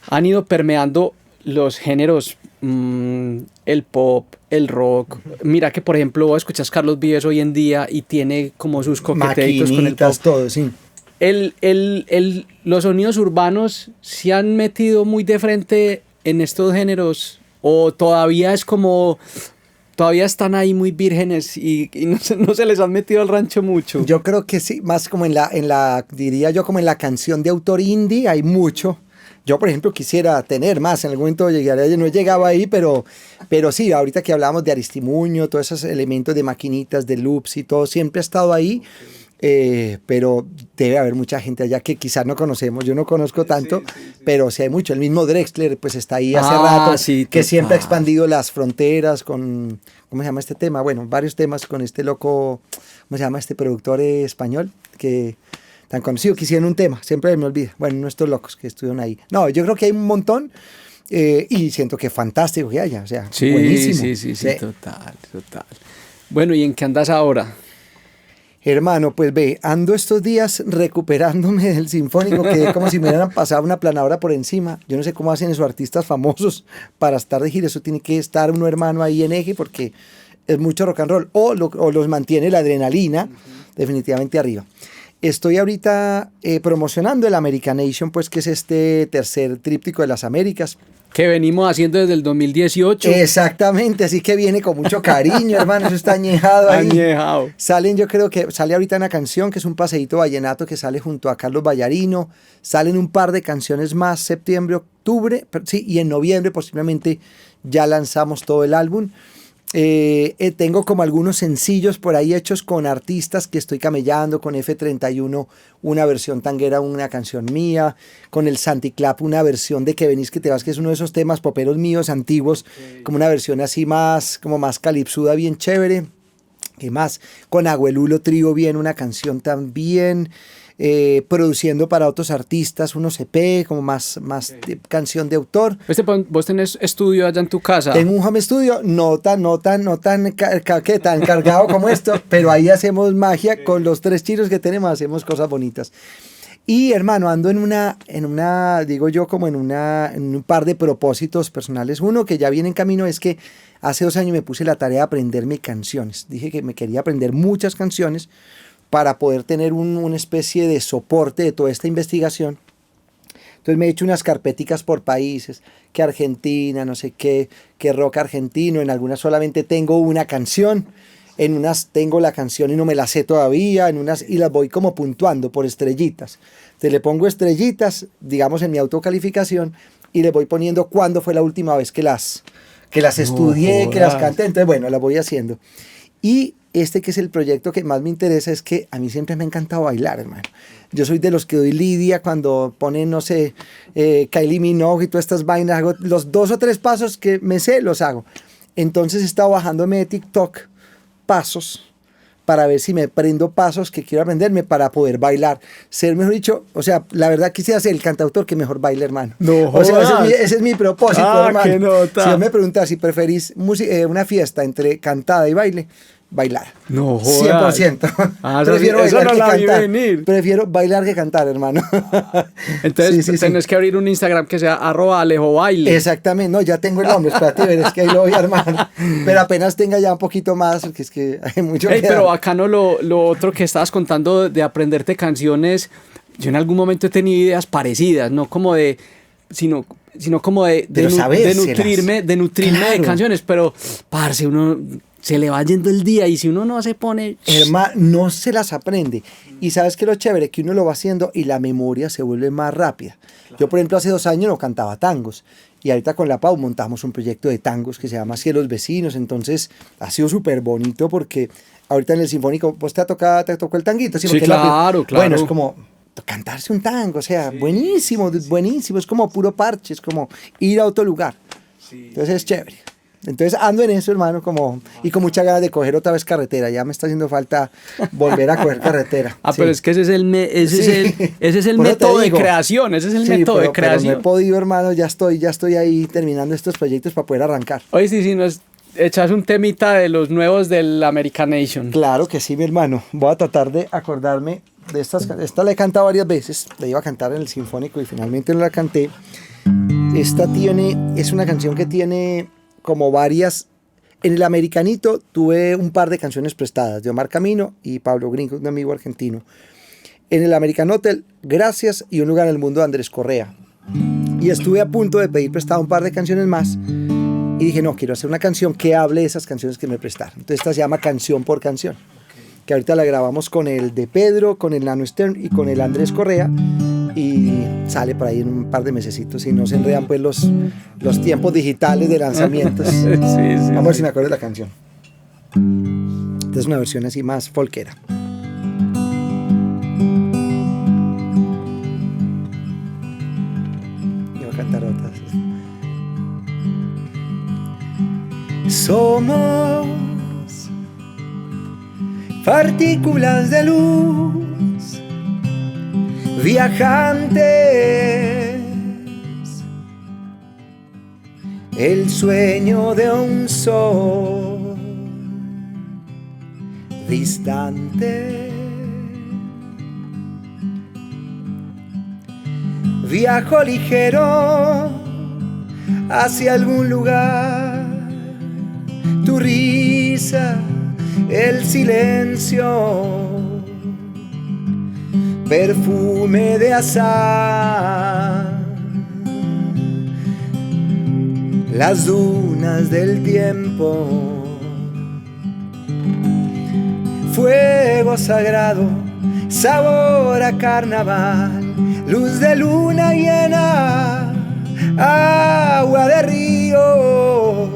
han ido permeando los géneros, el pop, el rock. Mira que, por ejemplo, vos escuchas Carlos Vives hoy en día y tiene como sus coqueteitos con el pop. Todo, sí. Los sonidos urbanos se han metido muy de frente en estos géneros, o todavía es como... Todavía están ahí muy vírgenes y no se les han metido al rancho mucho. Yo creo que sí, más como diría yo, como en la canción de autor indie hay mucho. Yo, por ejemplo, quisiera tener más, en algún momento llegaré, no he llegado ahí, pero sí, ahorita que hablábamos de Aristimuño, todos esos elementos de maquinitas, de loops y todo, siempre ha estado ahí, pero debe haber mucha gente allá que quizás no conocemos, yo no conozco tanto, pero sí hay mucho. El mismo Drexler, pues está ahí hace rato, que siempre ha expandido las fronteras con, ¿cómo se llama este tema? Bueno, varios temas con este loco, ¿cómo se llama este productor español? Que... tan conocido, que hicieron un tema, siempre me olvida. Bueno, no estos locos que estuvieron ahí. No, yo creo que hay un montón y siento que fantástico que haya, o sea, buenísimo. Sí, total. Bueno, ¿y en qué andas ahora? Hermano, pues ve, ando estos días recuperándome del sinfónico, que como si me hubieran pasado una planadora por encima. Yo no sé cómo hacen esos artistas famosos para estar de gira. Eso tiene que estar uno, hermano, ahí en eje, porque es mucho rock and roll. O los mantiene la adrenalina definitivamente arriba. Estoy ahorita promocionando el Americanation, pues que es este tercer tríptico de las Américas. Que venimos haciendo desde el 2018. Exactamente, así que viene con mucho cariño, hermano, eso está añejado ahí. Añejado. Salen, yo creo que sale ahorita una canción que es un paseíto vallenato que sale junto a Carlos Vallarino. Salen un par de canciones más, septiembre, octubre, sí, y en noviembre posiblemente ya lanzamos todo el álbum. Tengo como algunos sencillos por ahí hechos con artistas que estoy camellando, con F31 una versión tanguera, una canción mía, con el Santi Clap una versión de Que venís que te vas, que es uno de esos temas poperos míos antiguos, como una versión así más, como más calipsuda, bien chévere. ¿Qué más? Con Agüelulo Trío viene una canción también, produciendo para otros artistas unos EP, como más canción de autor. ¿Vos tenés estudio allá en tu casa? Tengo un home studio, no tan cargado como esto, pero ahí hacemos magia con los 3 chiros que tenemos, hacemos cosas bonitas. Y hermano, ando en una, digo yo, como en un par de propósitos personales. Uno que ya viene en camino es que hace 2 años me puse la tarea de aprenderme canciones. Dije que me quería aprender muchas canciones para poder tener una especie de soporte de toda esta investigación. Entonces me he hecho unas carpeticas por países, que Argentina, no sé qué, que rock argentino, en algunas solamente tengo una canción, en unas tengo la canción y no me la sé todavía, en unas y las voy como puntuando por estrellitas. Entonces le pongo estrellitas, digamos en mi autocalificación, y le voy poniendo cuándo fue la última vez que las estudié, que las canté. Entonces bueno, las voy haciendo. Y este que es el proyecto que más me interesa es que a mí siempre me ha encantado bailar, hermano. Yo soy de los que doy lidia cuando ponen, no sé, Kylie Minogue y todas estas vainas. Hago los 2 o 3 pasos que me sé, los hago. Entonces he estado bajándome de TikTok pasos para ver si me aprendo pasos que quiero aprenderme para poder bailar. Ser, mejor dicho, o sea, la verdad quisiera ser el cantautor que mejor baile, hermano. No o sea, jodas. ese es mi propósito, hermano. Qué nota. Si yo me preguntas si preferís una fiesta entre cantada y baile, bailar. No jodas. 100%. Prefiero eso bailar no que la vi cantar. venir. Prefiero bailar que cantar, hermano. Entonces Sí. tenés que abrir un Instagram que sea @alejobaile. Exactamente, no, ya tengo el nombre, espérate, verás que ahí lo voy a armar. Pero apenas tenga ya un poquito más, porque es que hay mucho que Pero dar. bacano lo otro que estabas contando de aprenderte canciones. Yo en algún momento he tenido ideas parecidas, no como de, sino como de nutrirme Claro. de canciones, pero parce, uno se le va yendo el día y si uno no se pone... Hermano, no se las aprende. Y sabes que lo chévere, que uno lo va haciendo y la memoria se vuelve más rápida. Claro. Yo, por ejemplo, hace 2 años no cantaba tangos. Y ahorita con la Pau montamos un proyecto de tangos que se llama Cielos Vecinos. Entonces ha sido súper bonito porque ahorita en el Sinfónico, pues te tocó el tanguito. Sí, claro. Bueno, es como cantarse un tango, o sea, buenísimo. Es como puro parche, es como ir a otro lugar. Entonces es chévere. Entonces ando en eso, hermano, y con mucha ganas de coger otra vez carretera. Ya me está haciendo falta volver a coger carretera. Pero es que ese es el método de creación. Ese es el método de creación. Pero no he podido, hermano, ya estoy ahí terminando estos proyectos para poder arrancar. Oye, sí, nos echas un temita de los nuevos del Americanation. Claro que sí, mi hermano. Voy a tratar de acordarme de estas. Esta la he cantado varias veces. La iba a cantar en el Sinfónico y finalmente no la canté. Es una canción que tiene como varias. En el Americanito tuve un par de canciones prestadas de Omar Camino y Pablo Gringo, un amigo argentino. En el American Hotel, Gracias y Un lugar en el mundo de Andrés Correa. Y estuve a punto de pedir prestado un par de canciones más y dije, no, quiero hacer una canción que hable de esas canciones que me prestaron. Entonces esta se llama Canción por Canción, que ahorita la grabamos con el de Pedro, con el Nano Stern y con el Andrés Correa. Y sale por ahí en un par de mesecitos y no se enredan pues los tiempos digitales de lanzamientos. Sí. Vamos a ver si me acuerdo de la canción. Esta es una versión así más folkera. Y voy a cantar otras. Somos partículas de luz, viajantes, el sueño de un sol distante. viajo ligero hacia algún lugar. Tu risa, el silencio, perfume de azar, las dunas del tiempo, fuego sagrado, sabor a carnaval, luz de luna llena, agua de río.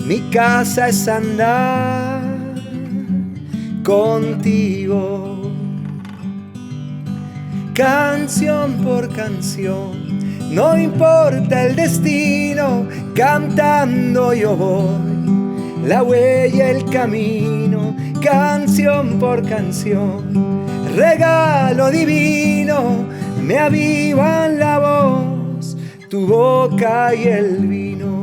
Mi casa es andar contigo, canción por canción, no importa el destino, cantando yo voy, la huella, el camino, canción por canción, regalo divino, me avivan la voz, tu boca y el vino.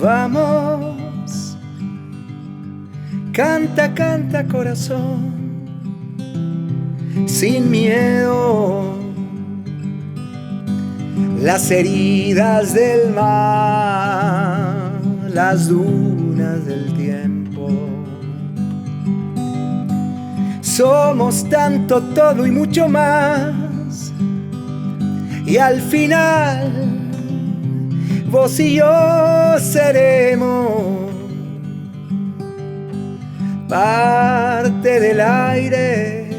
Vamos, canta, canta corazón, sin miedo, las heridas del mar, las dunas del tiempo. Somos tanto, todo y mucho más, y al final vos y yo seremos parte del aire,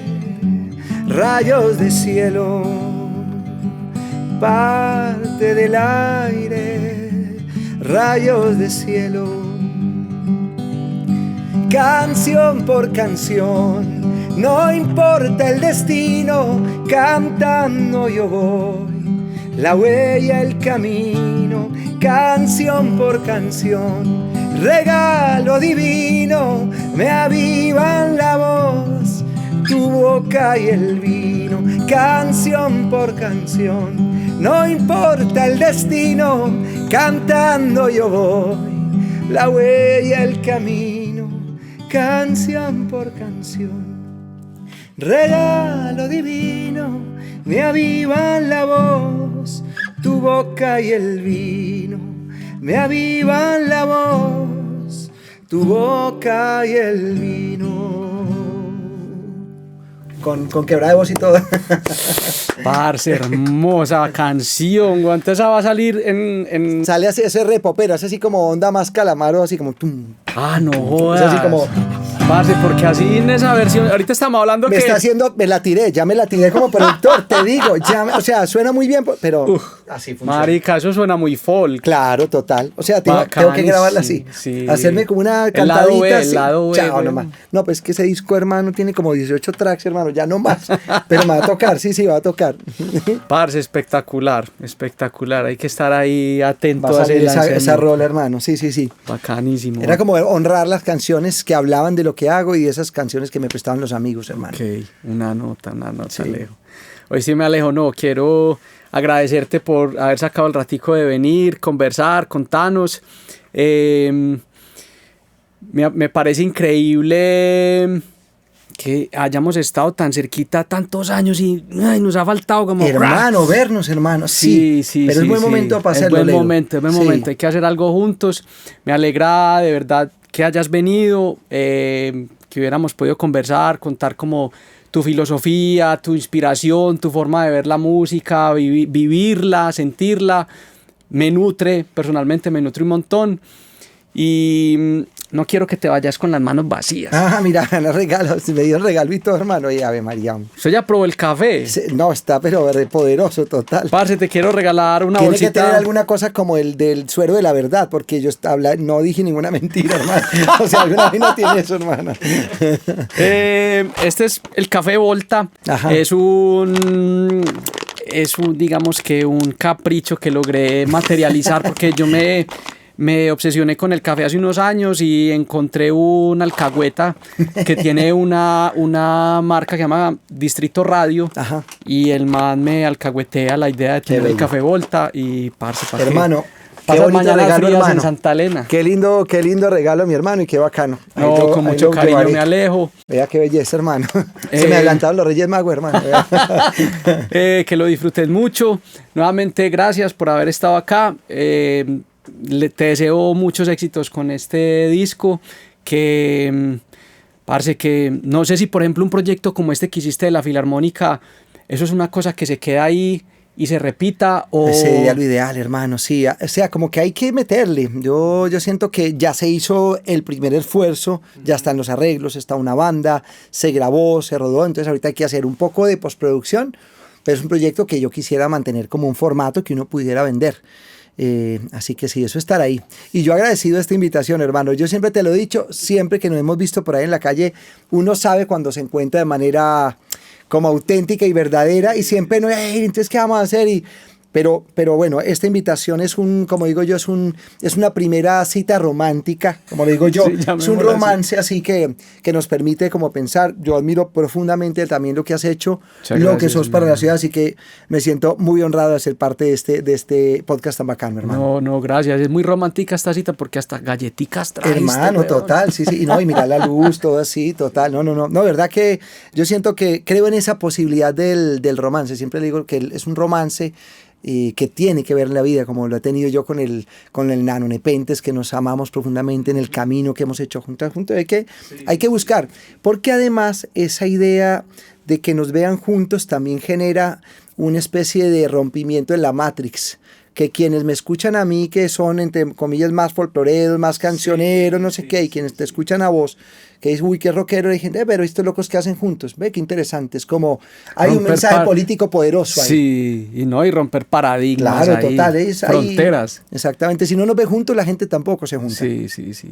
rayos de cielo, parte del aire, rayos de cielo. Canción por canción, no importa el destino, cantando yo voy, la huella, el camino, canción por canción, regalo divino, me avivan la voz, tu boca y el vino, canción por canción, no importa el destino, cantando yo voy, la huella, el camino, canción por canción, regalo divino, me avivan la voz, tu boca y el vino, me avivan la voz, tu boca y el vino. Con quebrada de voz y todo. Parce, hermosa canción. ¿Cuánto esa va a salir en...? Sale así, ese repopero, es así como onda más Calamaro, así como tum. Ah, no jodas. Es así como... Parce, porque así en esa versión... Ahorita estamos hablando me que... está haciendo... Me la tiré como productor, te digo. O sea, suena muy bien, pero... así funciona. Marica, eso suena muy folk. Claro, total. O sea, tengo que grabarla así. Sí. Hacerme como una cantadita así. Lado B, chao, nomás. No, pues que ese disco, hermano, tiene como 18 tracks, hermano. Ya no más. Pero me va a tocar, sí, va a tocar. Parce, espectacular. Hay que estar ahí atento va a salir ese esa rola, hermano. Sí. Bacanísimo. Era como honrar las canciones que hablaban de lo que hago y esas canciones que me prestaban los amigos, hermano. Ok, una nota, sí. Alejo. Hoy sí me Alejo, no, quiero agradecerte por haber sacado el ratico de venir, conversar, contarnos. Me parece increíble que hayamos estado tan cerquita tantos años y nos ha faltado como... Hermano, vernos, hermano. Sí, pero es buen momento para hacerlo. Es buen momento, hay que hacer algo juntos. Me alegra de verdad que hayas venido, que hubiéramos podido conversar, contar como tu filosofía, tu inspiración, tu forma de ver la música, vivirla, sentirla. Personalmente me nutre un montón. Y no quiero que te vayas con las manos vacías. Mira, me dio un regalo y todo, hermano. Y Ave María. ¿Usted ya probó el café? No, está pero poderoso, total. Parce, te quiero regalar una bolsita. Tiene que tener alguna cosa como el del suero de la verdad, porque yo no dije ninguna mentira, hermano. O sea, alguna vez no tiene eso, hermano. Este es el café Volta. Ajá. Es un, digamos que un capricho que logré materializar porque yo me obsesioné con el café hace unos años y encontré una alcahueta que tiene una marca que se llama Distrito Radio. Ajá. Y el man me alcahuetea la idea de tener el café Volta y parce. Hermano, pasas bonito mañana regalo, frías en hermano. Santa Elena. Qué lindo regalo, mi hermano, y qué bacano. Ahí No, con ahí mucho lo cariño llevaré. me alejo. Vea qué belleza, hermano. Se me adelantaron los Reyes Magos, hermano. Que lo disfrutes mucho. Nuevamente, gracias por haber estado acá. Te deseo muchos éxitos con este disco. Parce, que no sé si, por ejemplo, un proyecto como este que hiciste de la Filarmónica, eso es una cosa que se queda ahí y se repita, o... Sería lo ideal, hermano, sí. O sea, como que hay que meterle. Yo siento que ya se hizo el primer esfuerzo, ya están los arreglos, está una banda, se grabó, se rodó, entonces ahorita hay que hacer un poco de postproducción, pero es un proyecto que yo quisiera mantener como un formato que uno pudiera vender. Así que sí, eso estará ahí. Y yo agradecido esta invitación, hermano. Yo siempre te lo he dicho, siempre que nos hemos visto por ahí en la calle, uno sabe cuando se encuentra de manera como auténtica y verdadera, y siempre no, hey, entonces, ¿qué vamos a hacer? Pero bueno, esta invitación es como digo yo, es una primera cita romántica, como le digo yo, Sí, es un romance así que nos permite como pensar. Yo admiro profundamente también lo que has hecho, Muchas lo gracias, que sos para hermano. la ciudad, así que me siento muy honrado de ser parte de este podcast tan bacano, hermano. No, gracias. Es muy romántica esta cita porque hasta galletitas traiste, Hermano, weón. total, sí, y no, y mira la luz, todo así, total, no, verdad que yo siento que creo en esa posibilidad del romance, siempre le digo que es un romance que tiene que ver en la vida, como lo he tenido yo con el Nano Nepentes, que nos amamos profundamente en el camino que hemos hecho juntos, hay que buscar, porque además esa idea de que nos vean juntos también genera una especie de rompimiento en la Matrix, que quienes me escuchan a mí, que son entre comillas más folcloreros, más cancioneros, no sé qué, y quienes te escuchan a vos, que dicen, uy, qué rockero, y gente, pero estos locos que hacen juntos, ve qué interesante, es como, hay un Romper mensaje político poderoso ahí. Sí, y romper paradigmas. Claro, ahí, total, es ahí. fronteras. Exactamente, si no nos ve juntos, la gente tampoco se junta. Sí,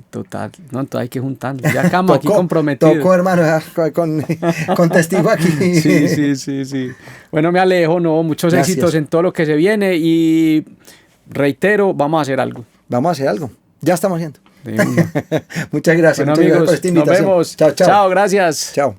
total. No, entonces hay que juntarnos. Ya acabamos aquí comprometidos. Tocó, hermano, con testigo aquí. Sí. Bueno, me alejo, muchos Gracias. éxitos en todo lo que se viene y reitero, vamos a hacer algo. Vamos a hacer algo, ya estamos haciendo. De una. Muchas gracias, Bueno, muchas gracias amigos, por esta nos invitación. vemos. Chao, Chao, gracias. Chao.